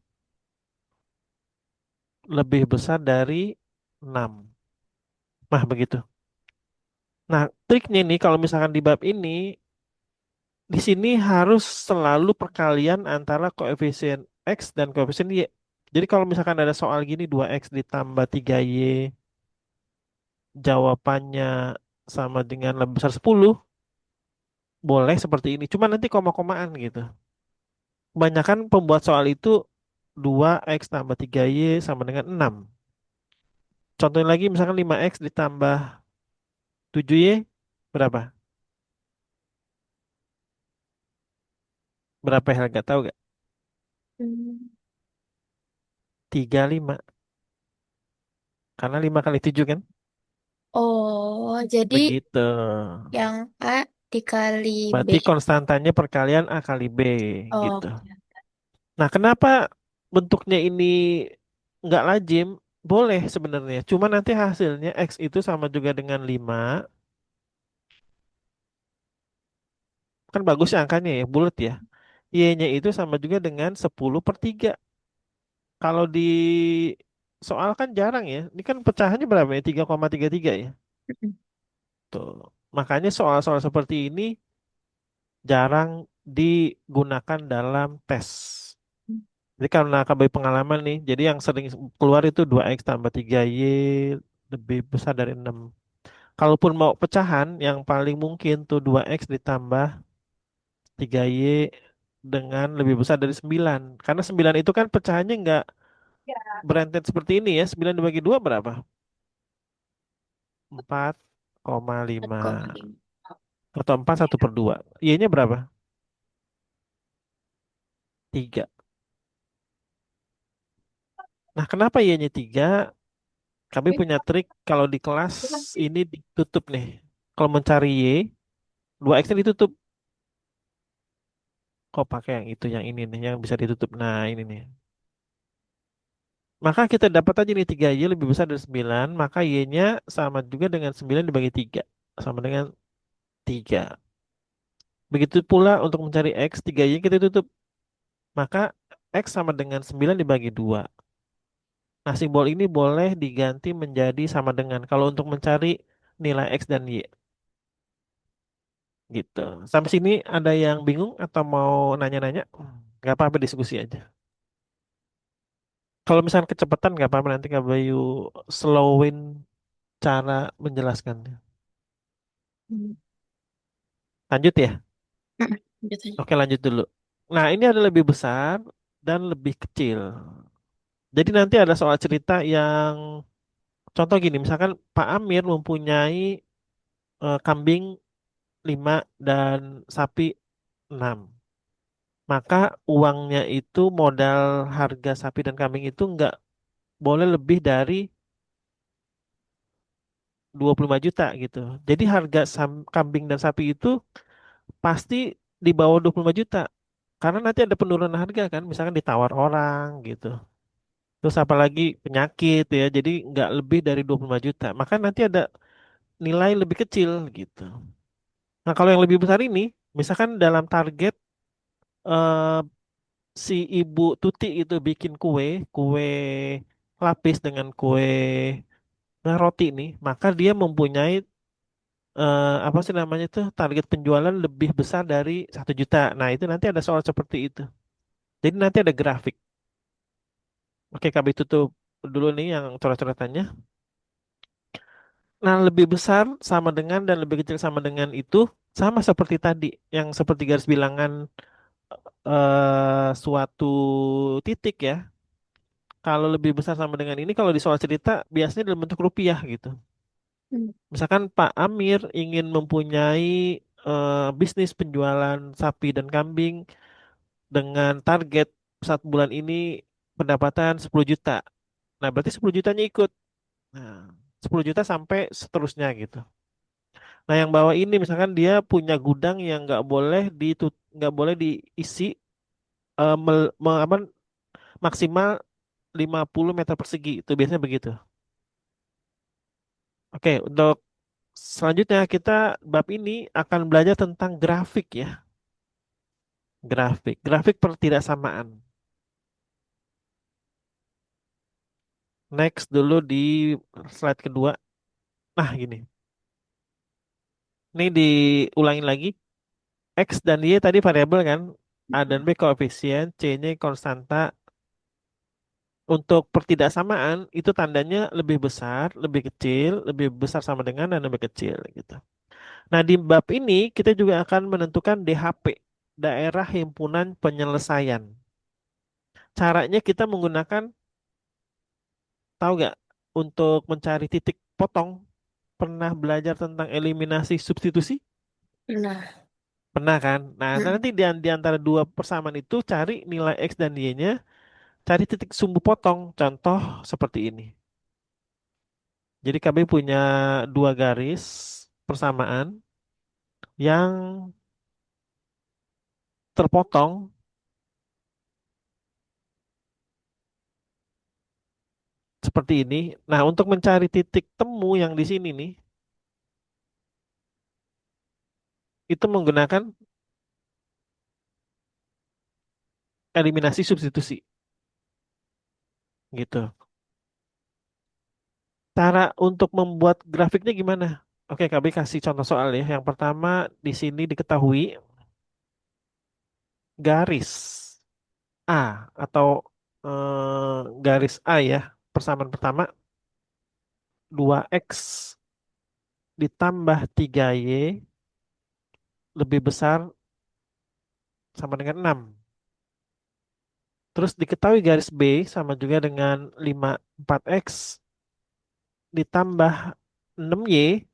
lebih besar dari 6. Nah, begitu. Nah, triknya nih kalau misalkan di bab ini, di sini harus selalu perkalian antara koefisien x dan koefisien y. Jadi kalau misalkan ada soal gini 2x ditambah 3y jawabannya sama dengan lebih besar 10, boleh seperti ini. Cuma nanti koma-komaan gitu. Kebanyakan pembuat soal itu 2x tambah 3y sama dengan 6. Contohnya lagi misalkan 5x ditambah 7y berapa? Berapa Helga tahu gak? Hmm. 35. Karena 5 kali 7 kan? Oh, jadi Begitu. yang A dikali B. Berarti konstantanya perkalian A kali B gitu. Oke. Nah, kenapa bentuknya ini nggak lazim? Boleh sebenarnya. Cuma nanti hasilnya X itu sama juga dengan 5. Kan bagus ya angkanya ya, bulat ya. Y-nya itu sama juga dengan 10/3. Kalau di soal kan jarang ya. Ini kan pecahannya berapa ya? 3,33 ya. Mm-mm. Tuh. Makanya soal-soal seperti ini jarang digunakan dalam tes. Jadi karena KB pengalaman nih, jadi yang sering keluar itu 2x tambah 3y lebih besar dari 6. Kalaupun mau pecahan, yang paling mungkin tuh 2x ditambah 3y dengan lebih besar dari 9. Karena 9 itu kan pecahannya nggak berentet seperti ini ya. 9 dibagi 2 berapa? 4,5. 4,5. Atau 4 1/2. Y-nya berapa? 3. Nah, kenapa Y-nya 3? Kami punya trik kalau di kelas ini ditutup nih. Kalau mencari Y, 2x-nya ditutup. Kok pakai yang itu, yang ini nih, yang bisa ditutup. Nah, ini nih. Maka kita dapat aja nih 3y lebih besar dari 9. Maka y-nya sama juga dengan 9 dibagi 3. Sama dengan 3. Begitu pula untuk mencari x, 3y kita tutup. Maka x sama dengan 9 dibagi 2. Nah, simbol ini boleh diganti menjadi sama dengan. Kalau untuk mencari nilai x dan y. Gitu. Sampai sini ada yang bingung atau mau nanya-nanya? Nggak apa-apa, diskusi aja. Kalau misalnya kecepatan nggak apa-apa, nanti Kak Bayu slowin cara menjelaskannya. Hmm. Lanjut ya? Mm-mm. Gitu aja. Oke, lanjut dulu. Nah, ini ada lebih besar dan lebih kecil. Jadi nanti ada soal cerita yang contoh gini, misalkan Pak Amir mempunyai kambing 5 dan sapi 6. Maka uangnya itu modal harga sapi dan kambing itu nggak boleh lebih dari 25 juta gitu. Jadi harga kambing dan sapi itu pasti di bawah 25 juta. Karena nanti ada penurunan harga kan, misalkan ditawar orang gitu. Terus apalagi penyakit ya, jadi nggak lebih dari 25 juta. Maka nanti ada nilai lebih kecil gitu. Nah kalau yang lebih besar ini, misalkan dalam target eh, si Ibu Tuti itu bikin kue lapis dengan kue roti nih, maka dia mempunyai apa sih namanya itu target penjualan lebih besar dari 1 juta. Nah itu nanti ada soal seperti itu. Jadi nanti ada grafik. Oke, KB tutup dulu nih yang coret-coretannya. Nah, lebih besar sama dengan dan lebih kecil sama dengan itu sama seperti tadi, yang seperti garis bilangan suatu titik ya. Kalau lebih besar sama dengan ini, kalau di soal cerita biasanya dalam bentuk rupiah gitu. Hmm. Misalkan Pak Amir ingin mempunyai bisnis penjualan sapi dan kambing dengan target 1 bulan ini pendapatan 10 juta. Nah, berarti 10 jutanya ikut. Nah, 10 juta sampai seterusnya gitu. Nah, yang bawah ini misalkan dia punya gudang yang nggak boleh diisi apa, maksimal 50 meter persegi. Itu biasanya begitu. Oke, untuk selanjutnya kita bab ini akan belajar tentang grafik ya. Grafik pertidaksamaan. Next dulu di slide kedua. Nah, gini. Ini diulangin lagi. X dan Y tadi variabel kan. A dan B koefisien, C-nya konstanta. Untuk pertidaksamaan itu tandanya lebih besar, lebih kecil, lebih besar sama dengan dan lebih kecil gitu. Nah, di bab ini kita juga akan menentukan DHP, daerah himpunan penyelesaian. Caranya kita menggunakan, tahu nggak, untuk mencari titik potong, pernah belajar tentang eliminasi substitusi? Nah, Pernah kan? Nah, mm, nanti di antara dua persamaan itu cari nilai X dan Y-nya, cari titik sumbu potong. Contoh seperti ini. Jadi KB punya dua garis persamaan yang terpotong seperti ini. Nah, untuk mencari titik temu yang di sini nih, itu menggunakan eliminasi substitusi gitu. Cara untuk membuat grafiknya gimana? Oke, KB kasih contoh soal ya. Yang pertama di sini diketahui garis A atau garis A ya. Persamaan pertama 2X ditambah 3Y lebih besar sama dengan 6. Terus diketahui garis B sama juga dengan 4X ditambah 6Y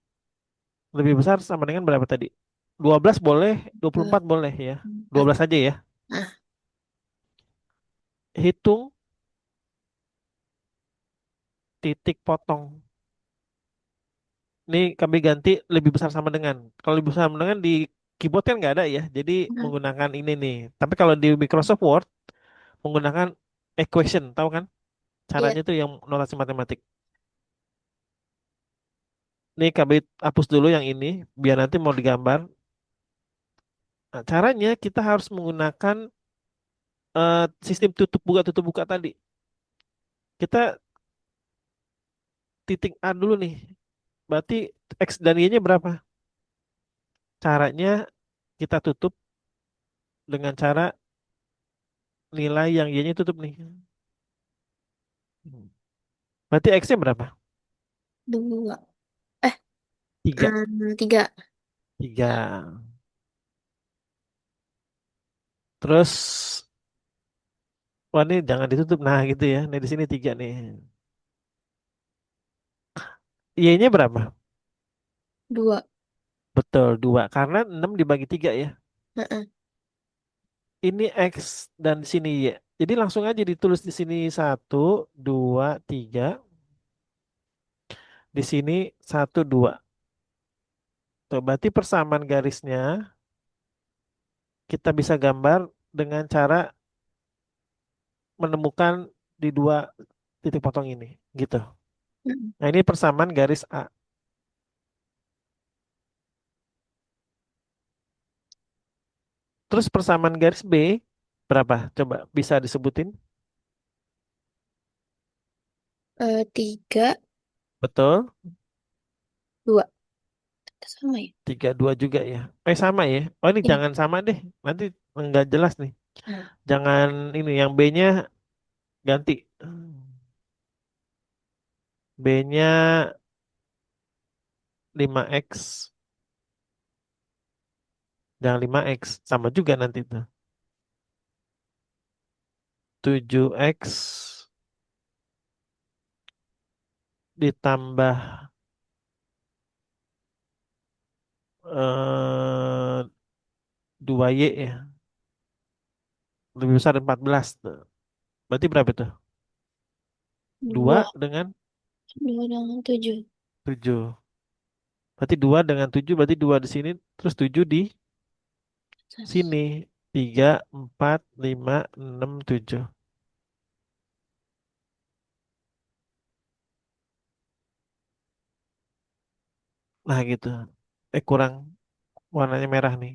lebih besar sama dengan berapa tadi? 12 boleh, dua puluh dua, empat boleh ya. dua empat. belas aja ya. Nah, Hitung titik potong. Ini kami ganti lebih besar sama dengan. Kalau lebih besar sama dengan di keyboard kan nggak ada ya. Jadi nah, menggunakan ini nih. Tapi kalau di Microsoft Word menggunakan equation, tahu kan? iya, Caranya tuh yang notasi matematik. Nih kami hapus dulu yang ini biar nanti mau digambar. Nah, caranya kita harus menggunakan sistem tutup buka tadi. Kita titik A dulu nih. Berarti X dan Y-nya berapa? Caranya kita tutup dengan cara nilai yang Y-nya tutup nih. Berarti X-nya berapa? dua. Eh, Tiga. tiga. Tiga. Terus, wah ini jangan ditutup. Nah gitu ya. Nah di sini tiga nih. Y-nya berapa? Dua. Betul, dua. Karena 6 dibagi tiga ya. Heeh. Ini X dan di sini Y. Jadi langsung aja ditulis di sini satu, dua, tiga. Di sini satu, dua. Tuh, berarti persamaan garisnya kita bisa gambar dengan cara menemukan di dua titik potong ini, gitu. Mm. Nah, ini persamaan garis A. Terus persamaan garis B berapa? Coba bisa disebutin? Tiga, Betul, dua. Sama ya? tiga dua juga ya. Sama ya. Oh ini Iya. jangan sama deh, nanti nggak jelas nih. Nah, Jangan ini yang B-nya ganti. B-nya 5X, jangan 5X, sama juga nanti tuh. 7X ditambah 2Y ya. Lebih besar dari 14 tuh. Berarti berapa tuh? dua. 2 dengan Dua dengan tujuh. 7. Berarti 2 dengan 7 berarti 2 di sini, terus 7 di Terus, sini. 3, 4, 5, 6, 7. Nah gitu. Kurang warnanya merah nih.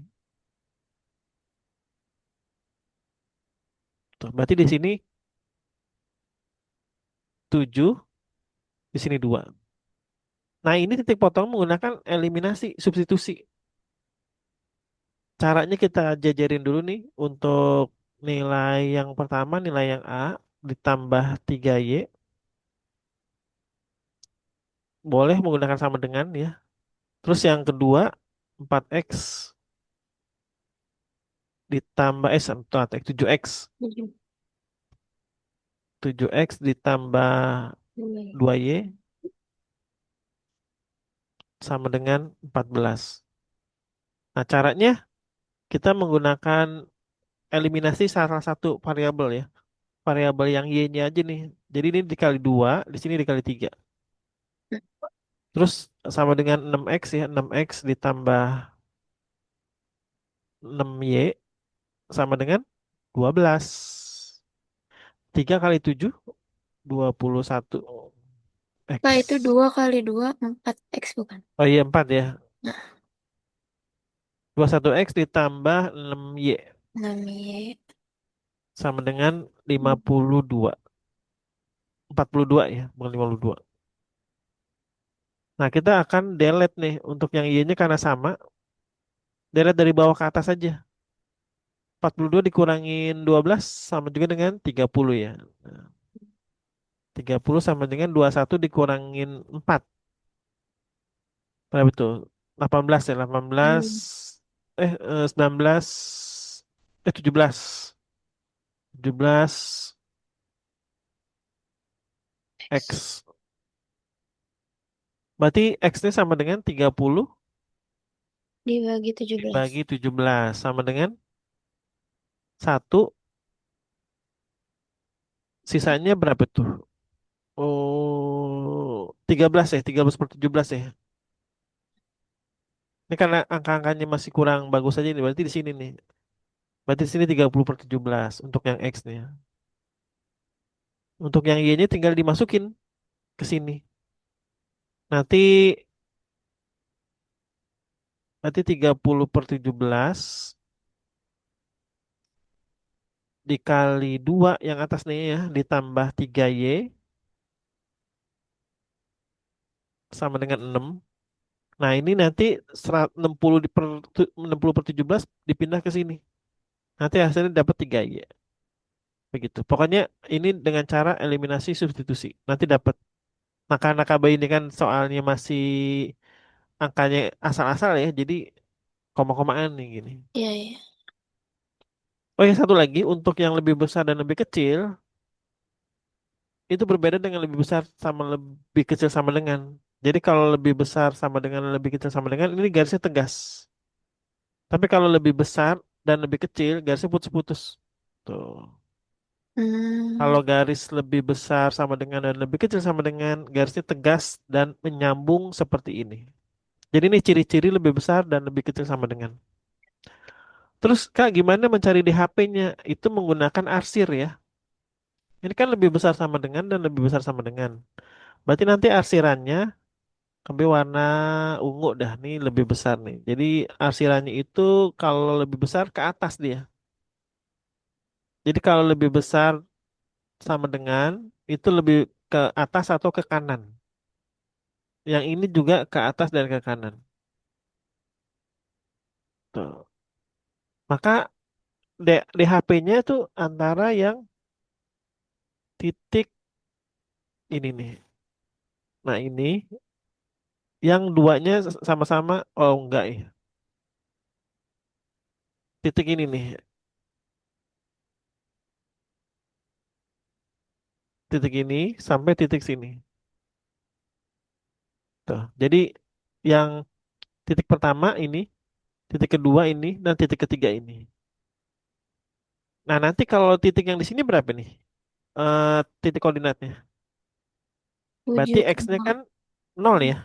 Tuh, berarti di sini 7, di sini 2. Nah ini titik potong menggunakan eliminasi, substitusi. Caranya kita jajarin dulu nih untuk nilai yang pertama, nilai yang A ditambah 3Y. Boleh menggunakan sama dengan ya. Terus yang kedua 4X ditambah 7X. tujuh. 7X ditambah Dua. 2Y sama dengan 14. Nah, caranya kita menggunakan eliminasi salah satu variabel ya. Variabel yang Y-nya aja nih. Jadi ini dikali 2, di sini dikali 3. Terus sama dengan 6X ya. 6X ditambah 6Y sama dengan 12. 3 kali 7, 21 Pak, itu X. 2 kali 2 4 X bukan? Oh iya 4 ya. Nah, 21X ditambah 6Y namanya sama dengan 52. 42 ya, bukan 52. Nah, kita akan delete nih untuk yang Y-nya karena sama, delete dari bawah ke atas saja. 42 dikurangin 12 sama juga dengan 30 ya. Nah, 30 sama dengan 21 dikurangin 4. Berapa betul? 18 ya, 18 hmm, 19 17. 17 X X. Berarti X-nya sama dengan 30 dibagi 17. dibagi 17 sama dengan 1. Sisanya berapa tuh? Oh, 13 ya, 13 per 17 ya. Ini karena angka-angkanya masih kurang bagus aja nih, berarti di sini nih. Berarti di sini 30 per 17 untuk yang X-nya. Untuk yang Y-nya tinggal dimasukin ke sini. Nanti nanti 30 per 17 dikali 2 yang atas nih ya, ditambah 3Y sama dengan 6. Nah, ini nanti 60 60 per 17 dipindah ke sini. Nanti hasilnya dapat 3Y. Begitu. Pokoknya ini dengan cara eliminasi substitusi. Nanti dapat. Nah, karena KB ini kan soalnya masih angkanya asal-asal ya, jadi koma-komaan nih gini. Iya, iya. Oh ya, satu lagi untuk yang lebih besar dan lebih kecil itu berbeda dengan lebih besar sama lebih kecil sama dengan. Jadi kalau lebih besar sama dengan lebih kecil sama dengan ini garisnya tegas. Tapi kalau lebih besar dan lebih kecil garisnya putus-putus. Tuh. Hmm, Kalau garis lebih besar sama dengan dan lebih kecil sama dengan garisnya tegas dan menyambung seperti ini. Jadi ini ciri-ciri lebih besar dan lebih kecil sama dengan. Terus Kak, gimana mencari di HP-nya? Itu menggunakan arsir ya. Ini kan lebih besar sama dengan dan lebih besar sama dengan. Berarti nanti arsirannya ambil warna ungu dah nih lebih besar nih. Jadi arsirannya itu kalau lebih besar ke atas dia. Jadi kalau lebih besar sama dengan itu lebih ke atas atau ke kanan. Yang ini juga ke atas dan ke kanan. Tuh. Maka DHP-nya itu antara yang titik ini nih. Nah ini yang duanya sama-sama, oh enggak ya. Titik ini nih, titik ini sampai titik sini. Tuh. Jadi yang titik pertama ini, titik kedua ini, dan titik ketiga ini. Nah nanti kalau titik yang di sini berapa nih? Titik koordinatnya. Berarti tujuh X-nya koma kan 0 ya.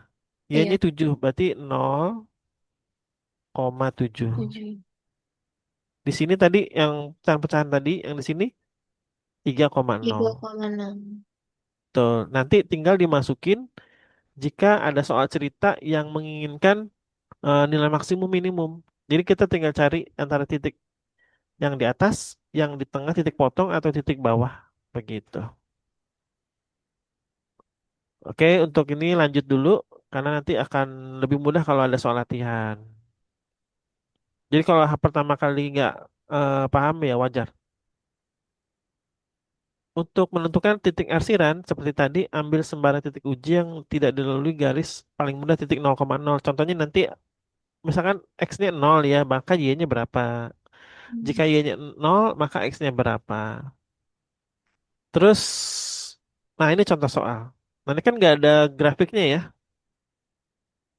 Y-nya Iya, 7, berarti 0,7. 7. Di sini tadi yang pecahan-pecahan tadi, yang di sini 3,0. 3,6. Tuh, nanti tinggal dimasukin jika ada soal cerita yang menginginkan nilai maksimum minimum. Jadi kita tinggal cari antara titik yang di atas, yang di tengah titik potong atau titik bawah. Begitu. Oke, untuk ini lanjut dulu karena nanti akan lebih mudah kalau ada soal latihan. Jadi kalau pertama kali nggak paham ya wajar. Untuk menentukan titik arsiran, seperti tadi, ambil sembarang titik uji yang tidak dilalui garis paling mudah titik 0,0. Contohnya nanti, misalkan X-nya 0 ya, maka Y-nya berapa? Jika Y-nya 0, maka X-nya berapa? Terus, nah ini contoh soal. Nah ini kan nggak ada grafiknya ya.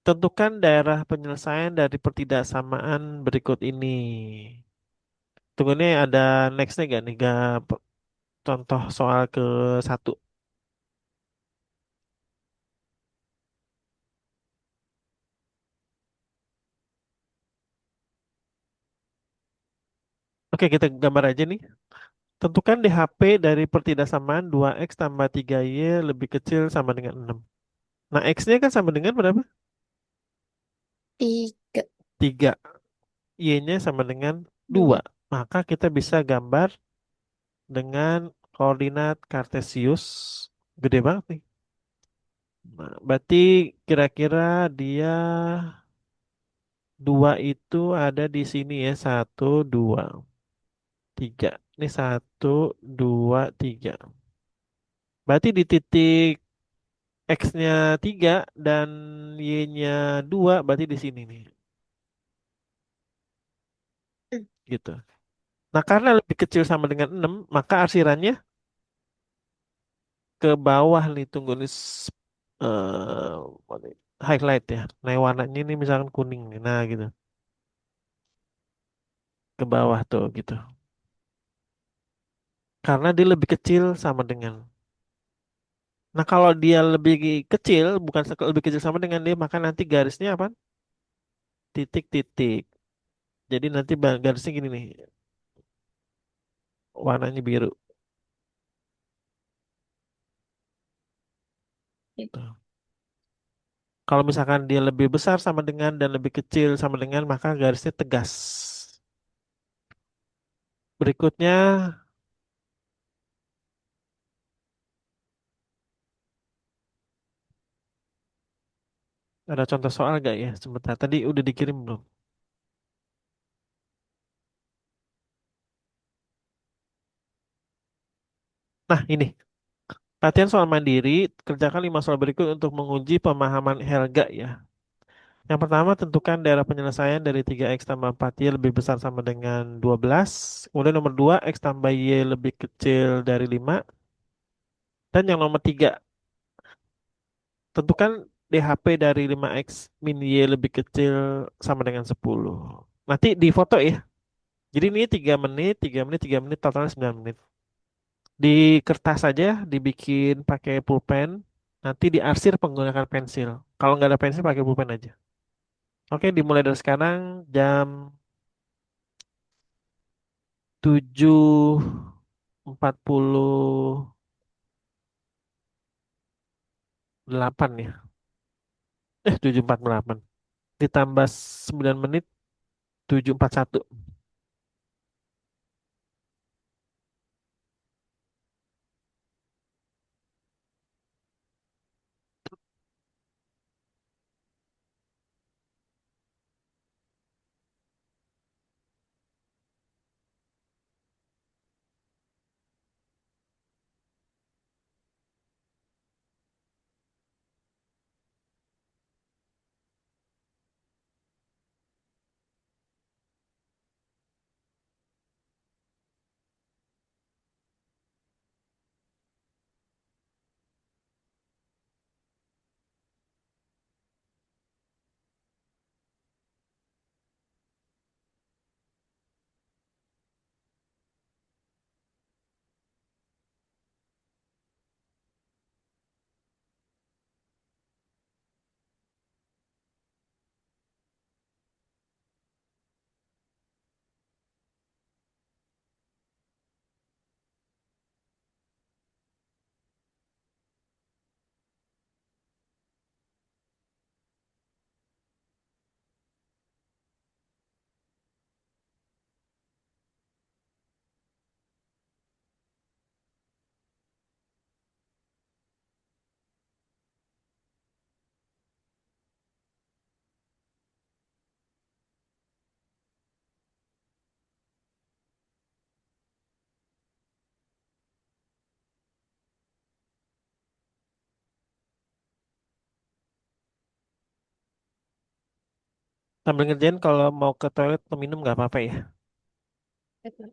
Tentukan daerah penyelesaian dari pertidaksamaan berikut ini. Tunggu ini ada nextnya gak nih? Gak contoh soal ke satu. Oke, kita gambar aja nih. Tentukan DHP dari pertidaksamaan 2X tambah 3Y lebih kecil sama dengan 6. Nah, X-nya kan sama dengan berapa? 3. 3. Y-nya sama dengan 2. 2. Maka kita bisa gambar dengan koordinat Kartesius. Gede banget nih. Nah, berarti kira-kira dia 2 itu ada di sini ya. Satu, 2, 3. Ini satu, 2, 3. Berarti di titik X-nya 3 dan Y-nya 2 berarti di sini nih. Gitu. Nah, karena lebih kecil sama dengan 6 maka arsirannya ke bawah nih. Tunggu nih. Mana ini? Highlight ya. Nah, warnanya ini misalkan kuning nih. Nah, gitu. Ke bawah tuh gitu. Karena dia lebih kecil sama dengan. Nah, kalau dia lebih kecil, bukan lebih kecil sama dengan dia, maka nanti garisnya apa? Titik-titik. Jadi nanti garisnya gini nih. Warnanya biru. Tuh. Kalau misalkan dia lebih besar sama dengan dan lebih kecil sama dengan, maka garisnya tegas. Berikutnya, ada contoh soal gak ya? Sebentar, tadi udah dikirim belum? Nah, ini. Latihan soal mandiri, kerjakan 5 soal berikut untuk menguji pemahaman Helga ya. Yang pertama, tentukan daerah penyelesaian dari 3X tambah 4Y lebih besar sama dengan 12. Kemudian nomor 2, X tambah Y lebih kecil dari 5. Dan yang nomor 3, tentukan DHP dari 5X min Y lebih kecil sama dengan 10. Nanti di foto ya. Jadi ini 3 menit, 3 menit, 3 menit, totalnya 9 menit. Di kertas saja, dibikin pakai pulpen, nanti diarsir menggunakan pensil. Kalau nggak ada pensil, pakai pulpen aja. Oke, dimulai dari sekarang jam 7.48 ya. 7.48. Ditambah 9 menit, 7.41. Sambil ngerjain kalau mau ke toilet atau minum nggak apa-apa ya. Betul.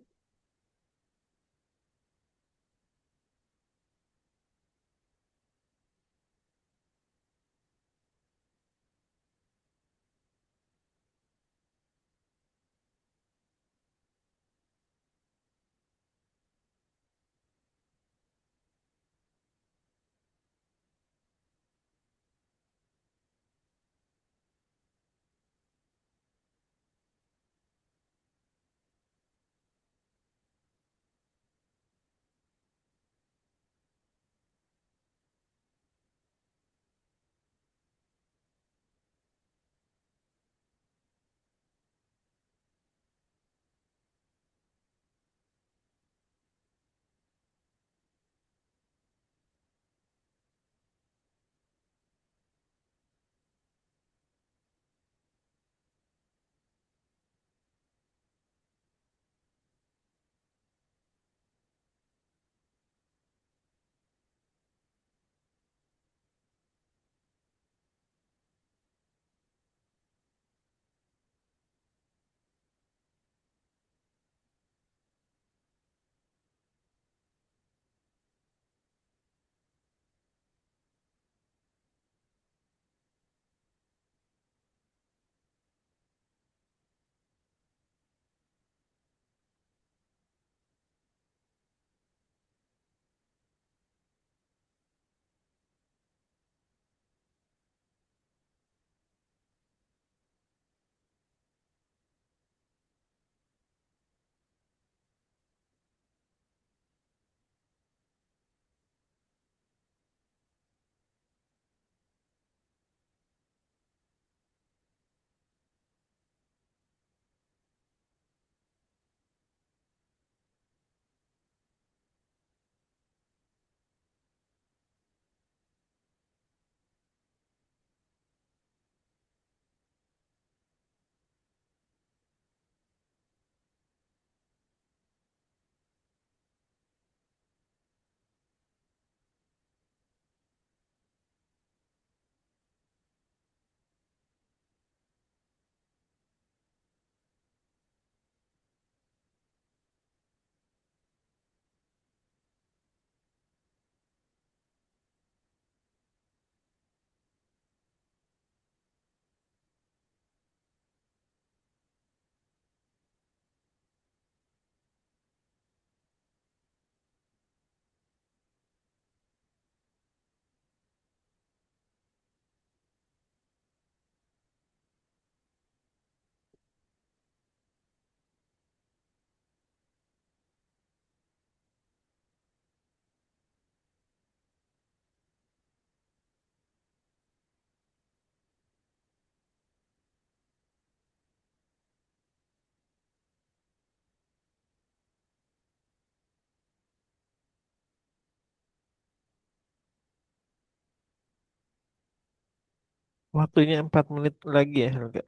Waktunya 4 menit lagi ya, Helga.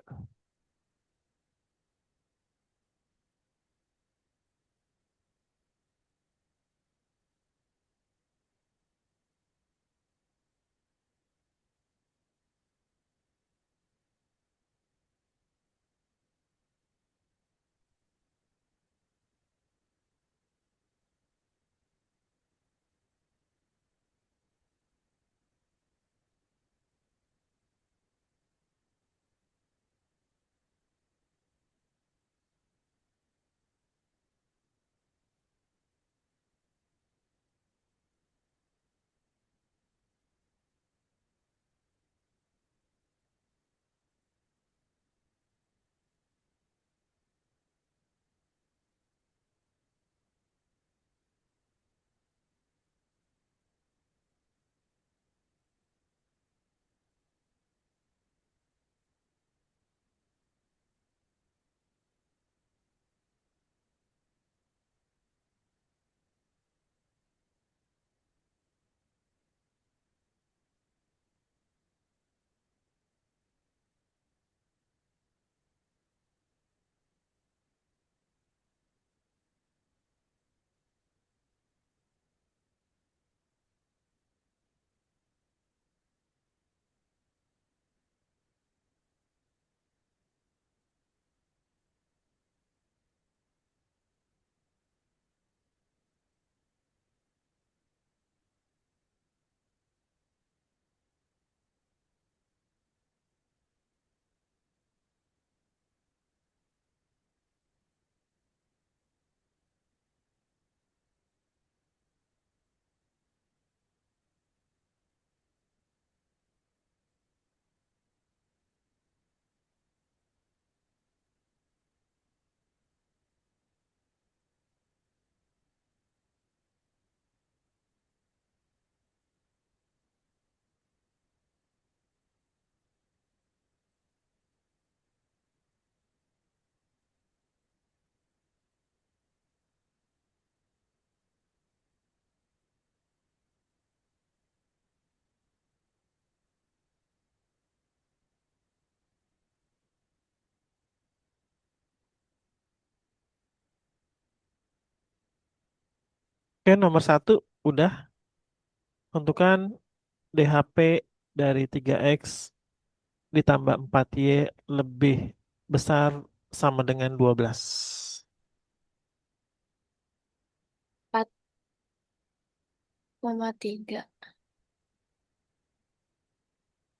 Oke, nomor satu udah tentukan DHP dari 3X ditambah 4Y lebih besar sama dengan 12. 4,3.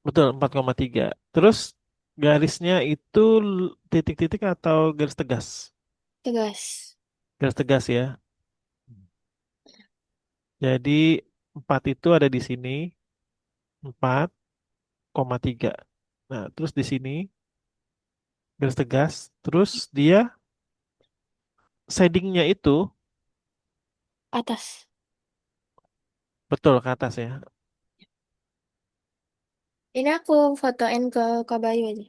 Betul, 4,3. Terus garisnya itu titik-titik atau garis tegas? Tegas. Garis tegas ya. Jadi 4 itu ada di sini, 4,3. Nah, terus di sini garis tegas. Terus dia shadingnya itu Atas. betul ke atas ya. Ini aku fotoin ke Kak Bayu aja.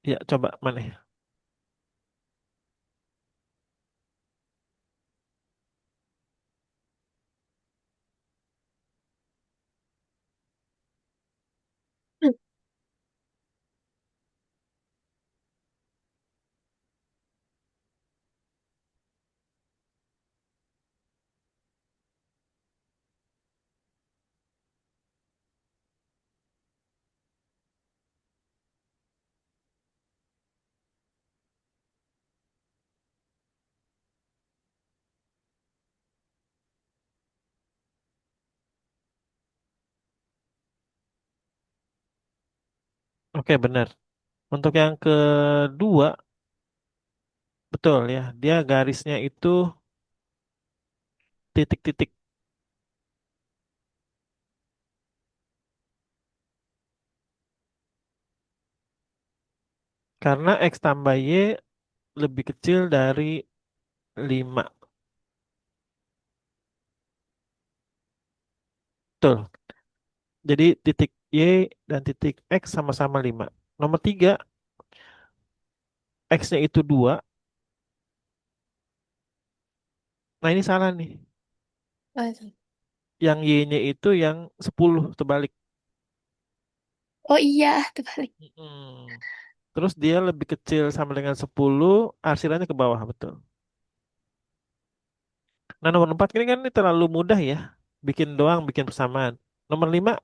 Ya, coba mana ya? Oke, benar. Untuk yang kedua, betul ya. Dia garisnya itu titik-titik. Karena X tambah Y lebih kecil dari 5. Betul. Jadi titik Y dan titik X sama-sama 5. Nomor 3, X-nya itu 2. Nah ini salah nih. Oh, itu. Yang Y-nya itu yang 10 terbalik. Oh iya, terbalik. Mm-mm. Terus dia lebih kecil sama dengan 10, arsirannya ke bawah, betul. Nah nomor 4 ini terlalu mudah ya. Bikin doang, bikin persamaan. Nomor 5,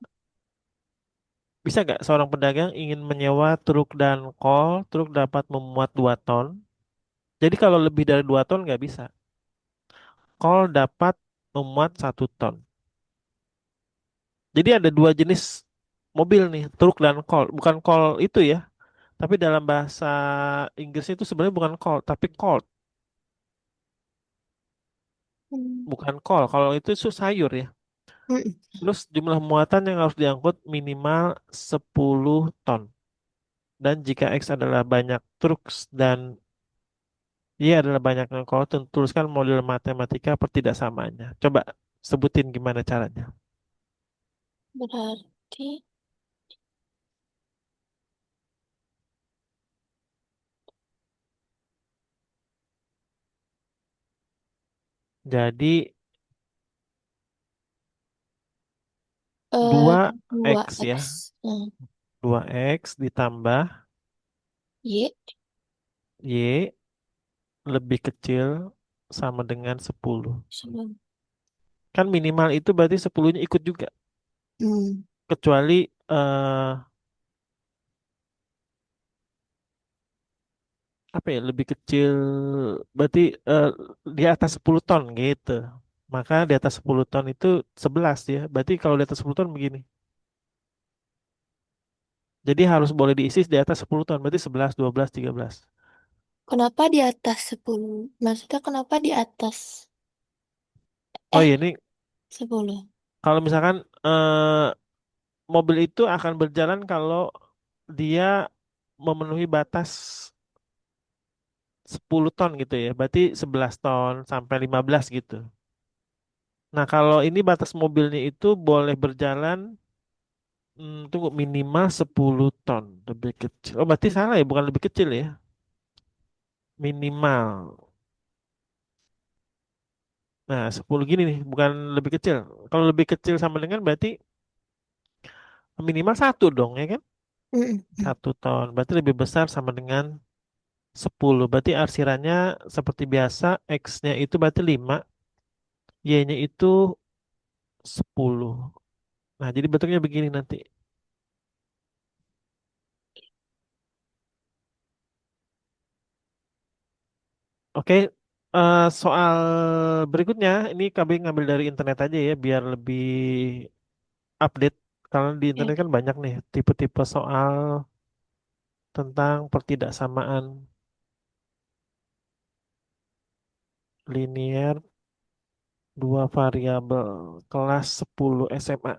bisa nggak seorang pedagang ingin menyewa truk dan kol, truk dapat memuat 2 ton. Jadi kalau lebih dari 2 ton nggak bisa. Kol dapat memuat 1 ton. Jadi ada dua jenis mobil nih, truk dan kol. Bukan kol itu ya, tapi dalam bahasa Inggris itu sebenarnya bukan kol, tapi colt. Hmm. Bukan kol. Kalau itu sayur ya. Mm-mm. Terus jumlah muatan yang harus diangkut minimal 10 ton. Dan jika X adalah banyak truk dan Y adalah banyaknya kol, tentu tuliskan model matematika pertidaksamaannya. Coba sebutin gimana caranya. Berarti Jadi eh dua dua x ya. x. Hmm. 2X ditambah Y Y lebih kecil sama dengan 10. sama. Kan minimal itu berarti 10-nya ikut juga. Hmm. Kecuali eh apa ya lebih kecil berarti eh, di atas 10 ton gitu. Maka di atas 10 ton itu 11 ya. Berarti kalau di atas 10 ton begini. Jadi harus boleh diisi di atas 10 ton. Berarti 11, 12, 13. Kenapa di atas 10? Maksudnya kenapa di atas Oh eh iya ini 10? kalau misalkan mobil itu akan berjalan kalau dia memenuhi batas 10 ton gitu ya. Berarti 11 ton sampai 15 gitu. Nah, kalau ini batas mobilnya itu boleh berjalan tunggu minimal 10 ton lebih kecil. Oh, berarti salah ya, bukan lebih kecil ya. Minimal. Nah, 10 gini nih, bukan lebih kecil. Kalau lebih kecil sama dengan berarti minimal satu dong ya kan? Mm-mm. 1 ton. Berarti lebih besar sama dengan 10. Berarti arsirannya seperti biasa, X-nya itu berarti 5. Y-nya itu 10. Nah, jadi bentuknya begini nanti. Oke, soal berikutnya ini kami ngambil dari internet aja ya biar lebih update. Karena di Ya. internet kan banyak nih tipe-tipe soal tentang pertidaksamaan linier dua variabel kelas 10 SMA.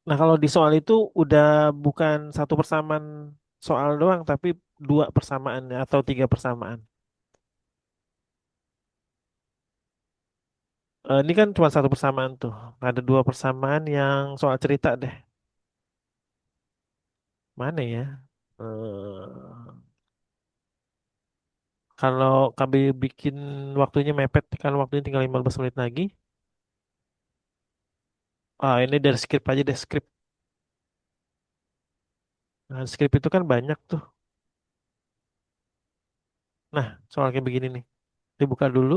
Nah, kalau di soal itu udah bukan satu persamaan soal doang, tapi dua persamaannya atau tiga persamaan. Ini kan cuma satu persamaan tuh. Ada dua persamaan yang soal cerita deh. Mana ya? Kalau KB bikin waktunya mepet, kan waktunya tinggal 15 menit lagi. Ini dari script aja deh, script. Nah, script itu kan banyak tuh. Nah, soal kayak begini nih. Dibuka dulu.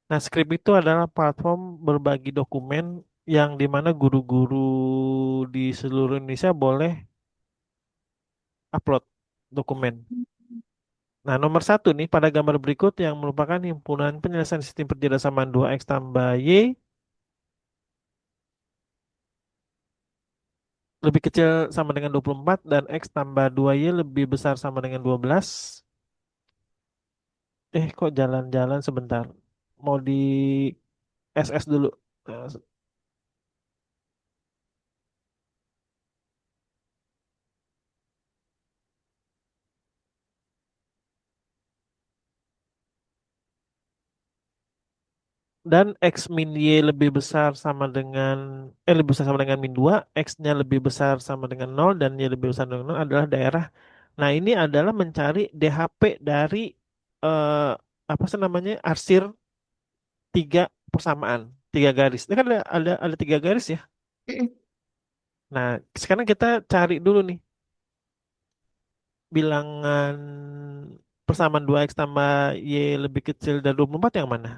Nah, script itu adalah platform berbagi dokumen yang dimana guru-guru di seluruh Indonesia boleh upload dokumen. Nah, nomor satu nih pada gambar berikut yang merupakan himpunan penyelesaian sistem perjedasamaan 2X tambah Y lebih kecil sama dengan 24 dan X tambah 2Y lebih besar sama dengan 12. Kok jalan-jalan sebentar. Mau di SS dulu. Nah, dan X min Y lebih besar sama dengan lebih besar sama dengan min 2, X-nya lebih besar sama dengan 0 dan Y lebih besar dengan 0 adalah daerah. Nah, ini adalah mencari DHP dari eh, apa sih namanya? Arsir tiga persamaan, tiga garis. Ini kan ada tiga garis ya. Mm-mm. Nah, sekarang kita cari dulu nih bilangan persamaan 2X tambah Y lebih kecil dari 24 yang mana?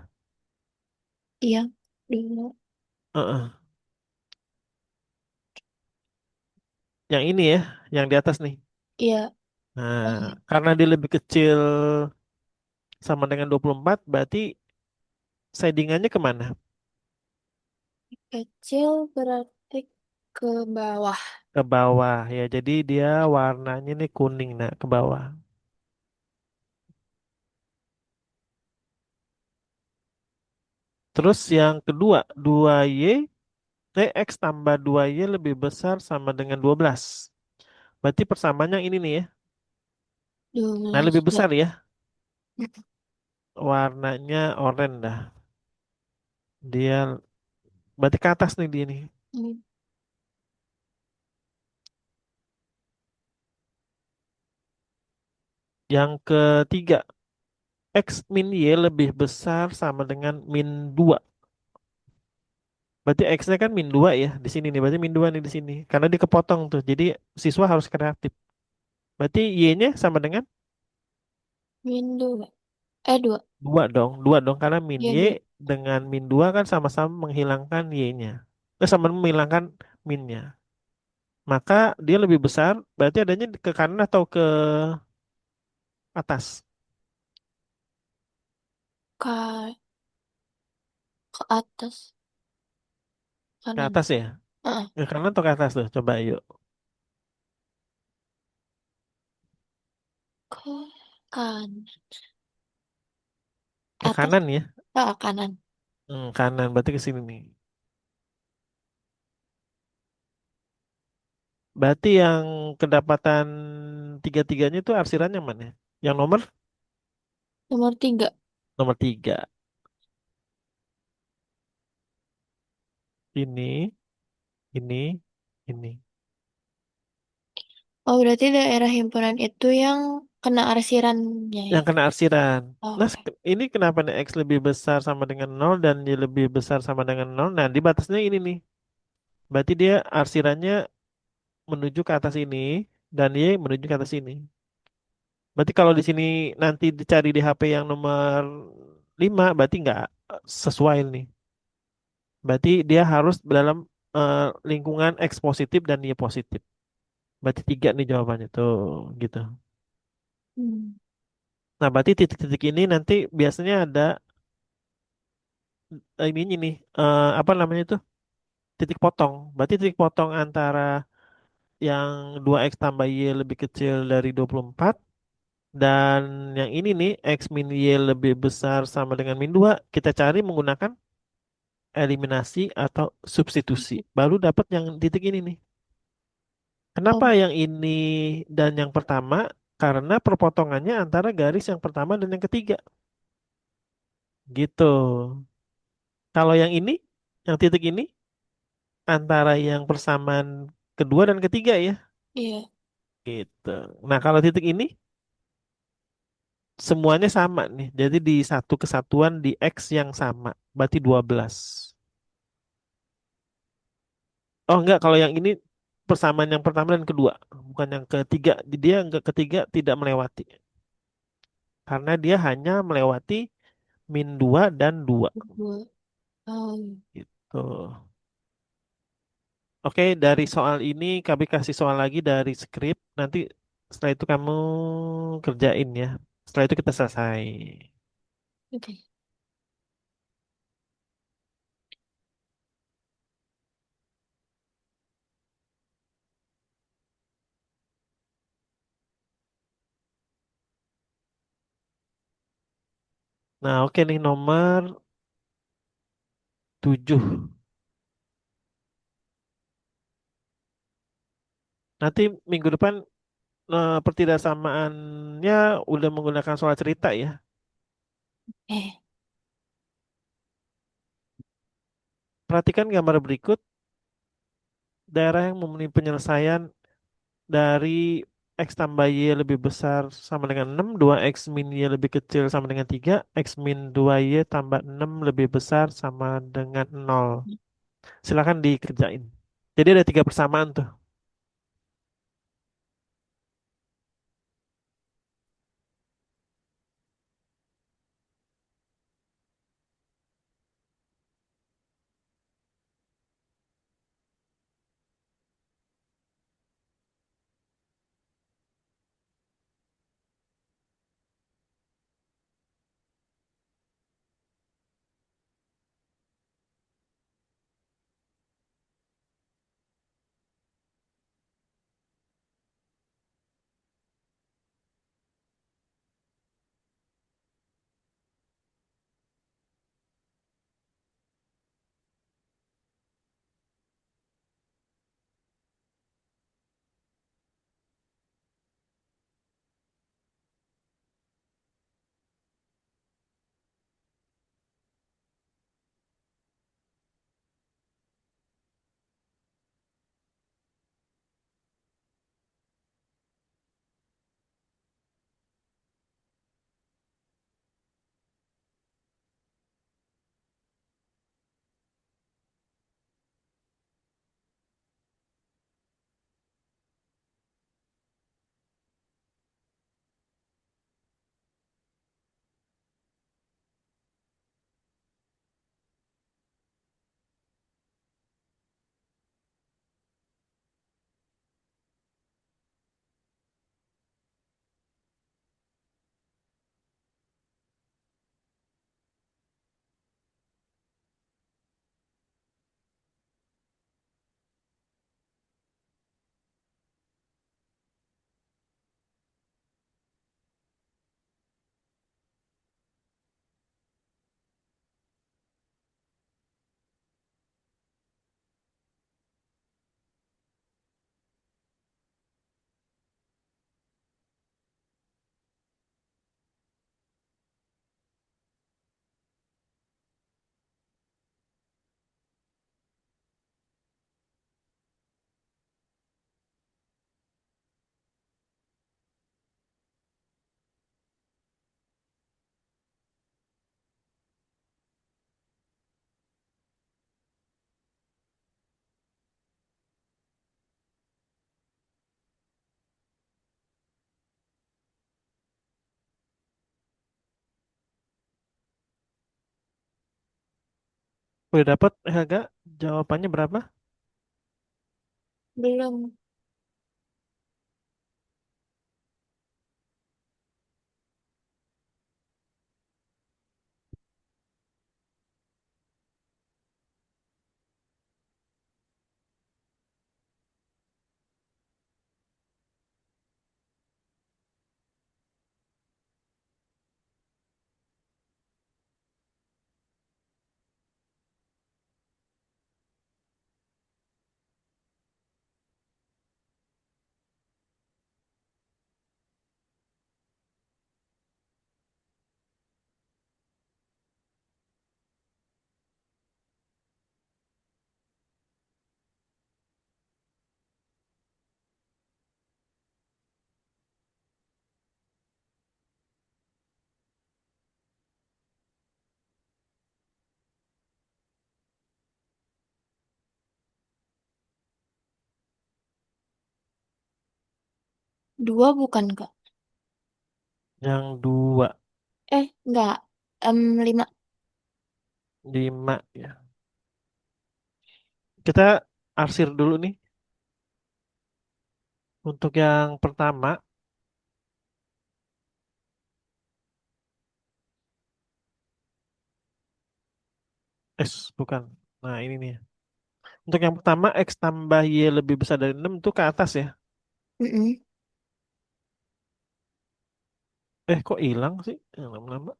Iya. Dulu. Heeh. Yang ini ya, yang di atas nih. Iya. Nah, Oh, karena dia lebih kecil sama dengan 24, berarti shadingannya kemana? kecil berarti ke bawah. Ke bawah ya. Jadi dia warnanya nih kuning nah ke bawah. Terus yang kedua, 2Y, X tambah 2Y lebih besar sama dengan 12. Berarti persamaannya ini nih ya. Nah, 12 lebih ya. besar ya. Warnanya oranye dah. Dia berarti ke atas nih dia nih. Mm. Yang ketiga, X min Y lebih besar sama dengan min 2. Berarti X-nya kan min 2 ya di sini nih. Berarti min 2 nih di sini. Karena dia kepotong tuh. Jadi siswa harus kreatif. Berarti Y-nya sama dengan Min 2. 2. 2 dong. 2 dong karena min Ya, Y 2. dengan min 2 kan sama-sama menghilangkan Y-nya. Sama menghilangkan min-nya. Maka dia lebih besar. Berarti adanya ke kanan atau ke atas? Ke, ke atas Ke kanan. atas ya? Heeh. Ke kanan atau ke atas tuh? Coba yuk. Ke kanan. Ke Atas. kanan ya? Kanan. Kanan. Berarti ke sini nih. Berarti yang kedapatan tiga-tiganya itu arsirannya mana? Yang Nomor 3. nomor 3. Ini. ini, ini. Oh, berarti daerah himpunan itu yang kena arsirannya ya? Yang kena arsiran. Nah, Oke. ini kenapa nih X lebih besar sama dengan nol dan Y lebih besar sama dengan nol? Nah, di batasnya ini nih. Berarti dia arsirannya menuju ke atas ini dan Y menuju ke atas ini. Berarti kalau di sini nanti dicari di HP yang nomor 5, berarti nggak sesuai nih. Berarti dia harus dalam lingkungan X positif dan Y positif. Berarti 3 nih jawabannya tuh gitu. Hmm. Nah, berarti titik-titik ini nanti biasanya ada ini nih apa namanya itu? Titik potong. Berarti titik potong antara yang 2X tambah Y lebih kecil dari 24 dan yang ini nih X min Y lebih besar sama dengan min 2 kita cari menggunakan eliminasi atau substitusi. Baru dapat yang titik ini nih. Kenapa Oh, yang ini dan yang pertama? Karena perpotongannya antara garis yang pertama dan yang ketiga. Gitu. Kalau yang ini, yang titik ini antara yang persamaan kedua dan ketiga ya. iya. Gitu. Nah, kalau titik ini semuanya sama nih. Jadi di satu kesatuan di X yang sama. Berarti 12. Oh enggak, kalau yang ini persamaan yang pertama dan kedua. Bukan yang ketiga. Dia yang ketiga tidak melewati. Karena dia hanya melewati min 2 dan 2. Dua. Oh, Gitu. Oke, dari soal ini kami kasih soal lagi dari skrip. Nanti setelah itu kamu kerjain ya. Setelah itu kita selesai. oke. Nah, oke nih nomor 7. Nanti minggu depan pertidaksamannya udah menggunakan soal cerita ya. Eh, Perhatikan gambar berikut. Daerah yang memenuhi penyelesaian dari X tambah Y lebih besar sama dengan 6, 2X min Y lebih kecil sama dengan 3, X min 2Y tambah 6 lebih besar sama dengan 0. Silakan dikerjain. Jadi ada 3 persamaan tuh. Udah dapat Helga? Jawabannya berapa? Belum. 2 bukan, Kak? Yang dua, Enggak. 5. 5 ya. Kita arsir dulu nih. Untuk yang pertama, bukan. Nah, ini nih. Untuk yang pertama, X tambah Y lebih besar dari 6 itu ke atas ya. Mm-mm. Kok hilang sih? Yang lama-lama.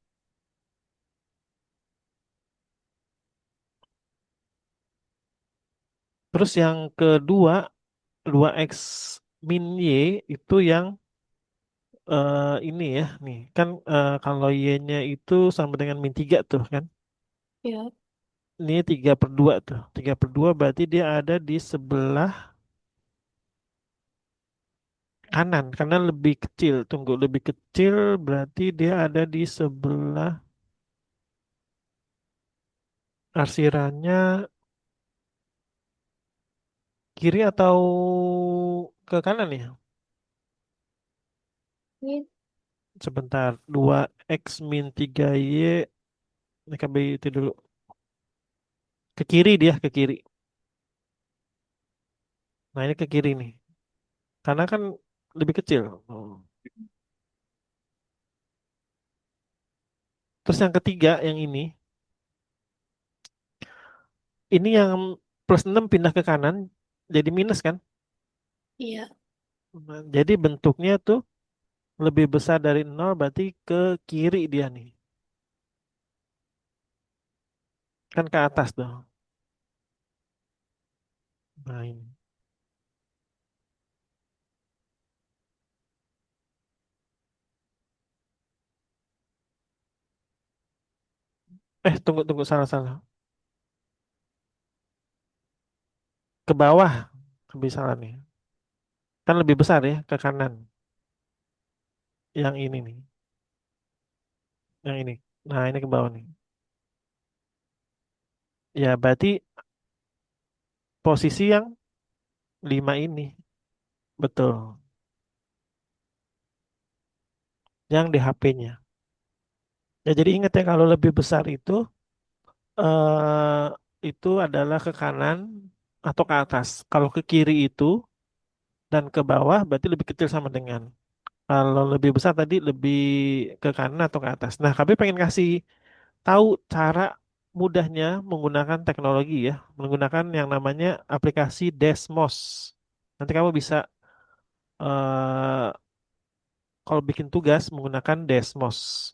Terus yang kedua, 2X min Y itu yang ini ya. Nih, kan kalau Y-nya itu sama dengan min 3 tuh kan. Ya. Ini 3/2 tuh. 3/2 berarti dia ada di sebelah kanan. Karena lebih kecil. Tunggu, lebih kecil berarti dia ada di sebelah arsirannya kiri atau ke kanan ya? Ini. Sebentar. 2X min 3Y. Ini KB itu dulu. Ke kiri dia, ke kiri. Nah, ini ke kiri nih. Karena kan lebih kecil. Oh. Terus yang ketiga, yang ini yang plus 6 pindah ke kanan, jadi minus kan? Iya. Nah, jadi bentuknya tuh lebih besar dari nol, berarti ke kiri dia nih. Kan ke atas tuh. Nah, ini. Tunggu, tunggu, salah-salah. Ke bawah, lebih salah nih. Kan lebih besar ya, ke kanan. Yang ini nih, yang ini. Nah, ini ke bawah nih. Ya, berarti posisi yang 5 ini. Betul. Yang di HP-nya. Ya, jadi ingat ya kalau lebih besar eh itu adalah ke kanan atau ke atas. Kalau ke kiri itu dan ke bawah berarti lebih kecil sama dengan. Kalau lebih besar tadi lebih ke kanan atau ke atas. Nah, kami pengen kasih tahu cara mudahnya menggunakan teknologi ya, menggunakan yang namanya aplikasi Desmos. Nanti kamu bisa eh kalau bikin tugas menggunakan Desmos.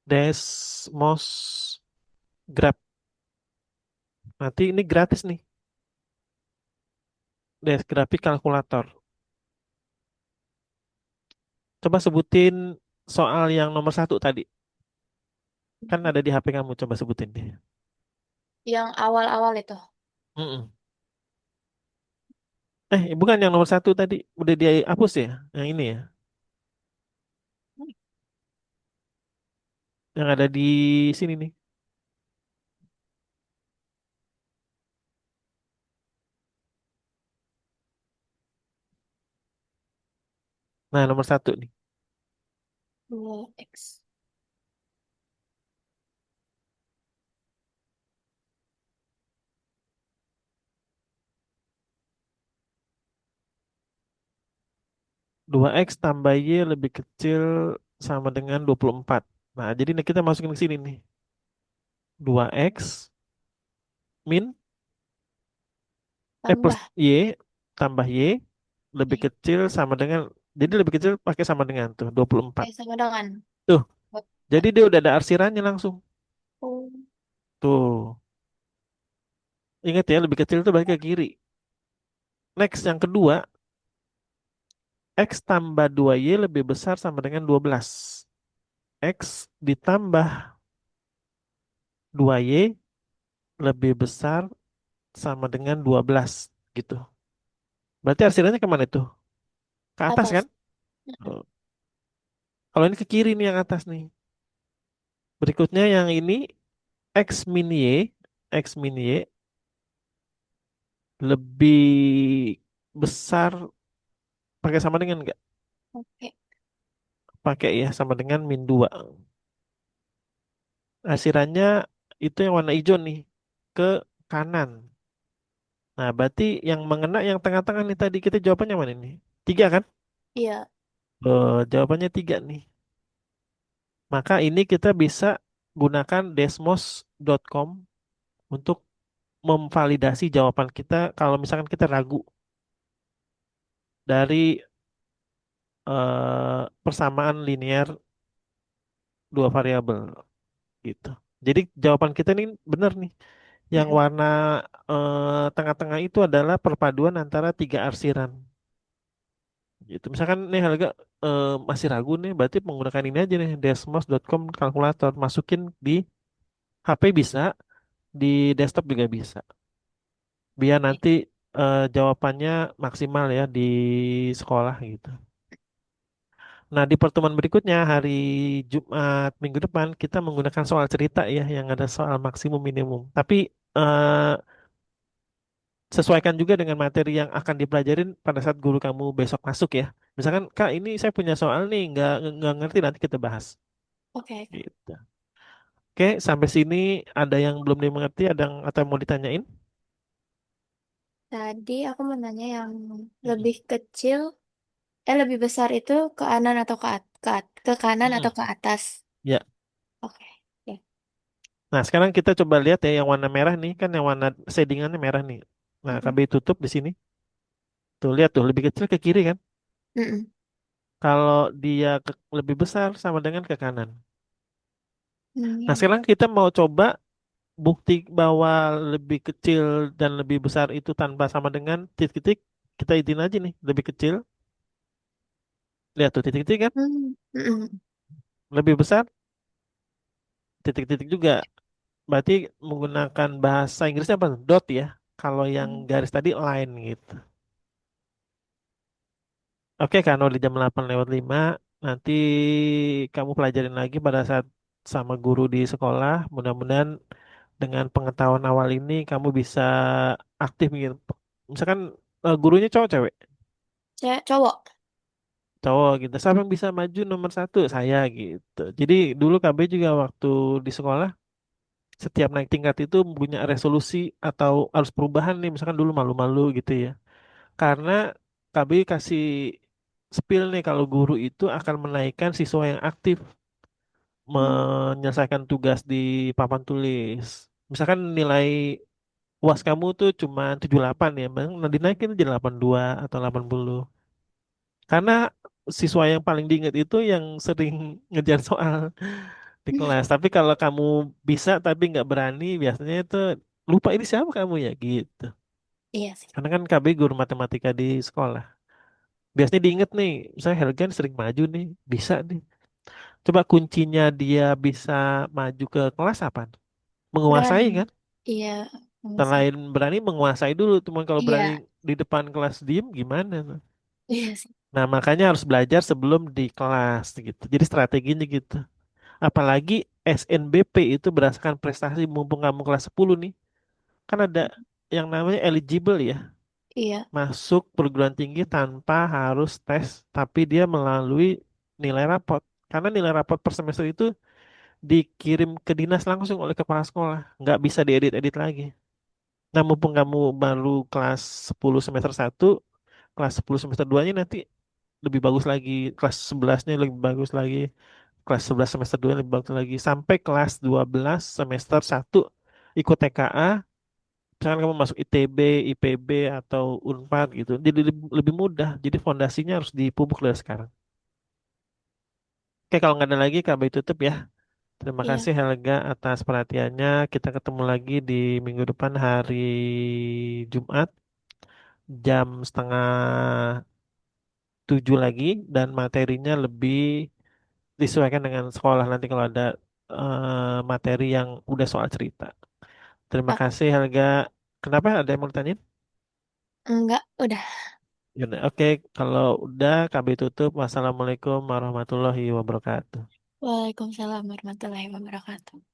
Desmos Grab. Nanti ini gratis nih. Grafik kalkulator. Coba sebutin soal yang nomor satu tadi. Kan ada di HP kamu. Coba sebutin deh. Yang awal-awal itu. Mm-mm. Bukan yang nomor satu tadi. Udah dihapus ya? Yang ini ya? Yang ada di sini nih. Nah, nomor satu nih. 2X. 2X tambah Y lebih kecil sama dengan 24. Nah, jadi nih kita masukin ke sini nih. 2X min plus Tambah. Y tambah Y lebih Oke. kecil sama dengan, jadi lebih kecil pakai sama dengan tuh 24. Oke, sama dengan. Tuh, Empat. jadi dia udah ada arsirannya langsung. Oh, Tuh, ingat ya lebih kecil tuh balik ke kiri. Next yang kedua, X tambah 2Y lebih besar sama dengan 12. X ditambah 2Y lebih besar sama dengan 12 gitu. Berarti arsirannya kemana itu? Ke atas kan? atas. Oh. Kalau ini ke kiri nih yang atas nih. Berikutnya yang ini X min Y, X min Y lebih besar pakai sama dengan enggak? Oke. Pakai ya sama dengan min 2. Arsirannya itu yang warna hijau nih ke kanan. Nah, berarti yang mengena yang tengah-tengah nih tadi kita jawabannya mana nih? Tiga kan? Iya. Jawabannya tiga nih. Maka ini kita bisa gunakan desmos.com untuk memvalidasi jawaban kita kalau misalkan kita ragu dari persamaan linear dua variabel gitu. Jadi jawaban kita ini benar nih. Yang Mm-mm. warna tengah-tengah itu adalah perpaduan antara tiga arsiran. Gitu. Misalkan nih harga masih ragu nih, berarti menggunakan ini aja nih, desmos.com kalkulator, masukin di HP bisa, di desktop juga bisa. Biar nanti jawabannya maksimal ya di sekolah gitu. Nah, di pertemuan berikutnya hari Jumat minggu depan kita menggunakan soal cerita ya yang ada soal maksimum minimum. Tapi eh, sesuaikan juga dengan materi yang akan dipelajarin pada saat guru kamu besok masuk ya. Misalkan, Kak, ini saya punya soal nih, nggak ngerti nanti kita bahas. Oke. Gitu. Oke, sampai sini ada yang belum dimengerti, ada yang atau yang mau ditanyain? Tadi aku mau nanya yang Mm-mm. lebih kecil, lebih besar itu ke kanan atau ke kanan atau Mm-mm. ke atas? Ya. Oke. Ya. Nah, sekarang kita coba lihat ya yang warna merah nih, kan yang warna shadingannya merah nih. Nah, Mm-mm. KB tutup di sini. Tuh, lihat tuh, lebih kecil ke kiri kan? Mm-mm. Kalau dia lebih besar sama dengan ke kanan. Nah, Ini. sekarang kita mau coba bukti bahwa lebih kecil dan lebih besar itu tanpa sama dengan titik-titik. Kita itin aja nih, lebih kecil. Lihat tuh titik-titik kan? Mm-mm. Lebih besar, titik-titik juga. Berarti menggunakan bahasa Inggrisnya apa? Dot ya. Kalau yang garis tadi line gitu. Oke, Kano di jam 8:05 nanti kamu pelajarin lagi pada saat sama guru di sekolah. Mudah-mudahan dengan pengetahuan awal ini kamu bisa aktif gitu. Misalkan gurunya cowok cewek, Saya cowok. cowok gitu. Siapa yang bisa maju nomor satu? Saya gitu. Jadi dulu KB juga waktu di sekolah setiap naik tingkat itu punya resolusi atau harus perubahan nih. Misalkan dulu malu-malu gitu ya. Karena KB kasih spill nih kalau guru itu akan menaikkan siswa yang aktif Hmm. menyelesaikan tugas di papan tulis. Misalkan nilai UAS kamu tuh cuma 78 ya, Bang. Nah, dinaikin jadi 82 atau 80. Karena siswa yang paling diingat itu yang sering ngejar soal di kelas. Tapi kalau kamu bisa tapi nggak berani, biasanya itu lupa ini siapa kamu ya gitu. Iya sih. Karena kan KB guru matematika di sekolah. Biasanya diinget nih, misalnya Helgan sering maju nih, bisa nih. Coba kuncinya dia bisa maju ke kelas apa? Menguasai Berani. kan? Iya. Bisa. Selain berani menguasai dulu, cuman kalau berani Iya. di depan kelas diem gimana tuh? Iya sih. Nah, makanya harus belajar sebelum di kelas gitu. Jadi strateginya gitu. Apalagi SNBP itu berdasarkan prestasi mumpung kamu kelas 10 nih. Kan ada yang namanya eligible ya. Iya. Masuk perguruan tinggi tanpa harus tes, tapi dia melalui nilai rapot. Karena nilai rapot per semester itu dikirim ke dinas langsung oleh kepala sekolah. Nggak bisa diedit-edit lagi. Nah, mumpung kamu baru kelas 10 semester 1, kelas 10 semester 2-nya nanti lebih bagus lagi, kelas 11-nya lebih bagus lagi, kelas 11 semester 2 lebih bagus lagi, sampai kelas 12 semester 1 ikut TKA, misalkan kamu masuk ITB, IPB, atau Unpad gitu, jadi lebih mudah, jadi fondasinya harus dipupuk dari sekarang. Oke, kalau nggak ada lagi, KB tutup ya. Terima Iya, kasih Helga atas perhatiannya. Kita ketemu lagi di minggu depan hari Jumat jam setengah 7 lagi dan materinya lebih disesuaikan dengan sekolah nanti kalau ada materi yang udah soal cerita. Terima Pak. kasih Helga. Kenapa ada yang mau ditanyain? Enggak, udah. Yaudah, oke, kalau udah KB tutup. Wassalamualaikum warahmatullahi wabarakatuh. Waalaikumsalam warahmatullahi wabarakatuh.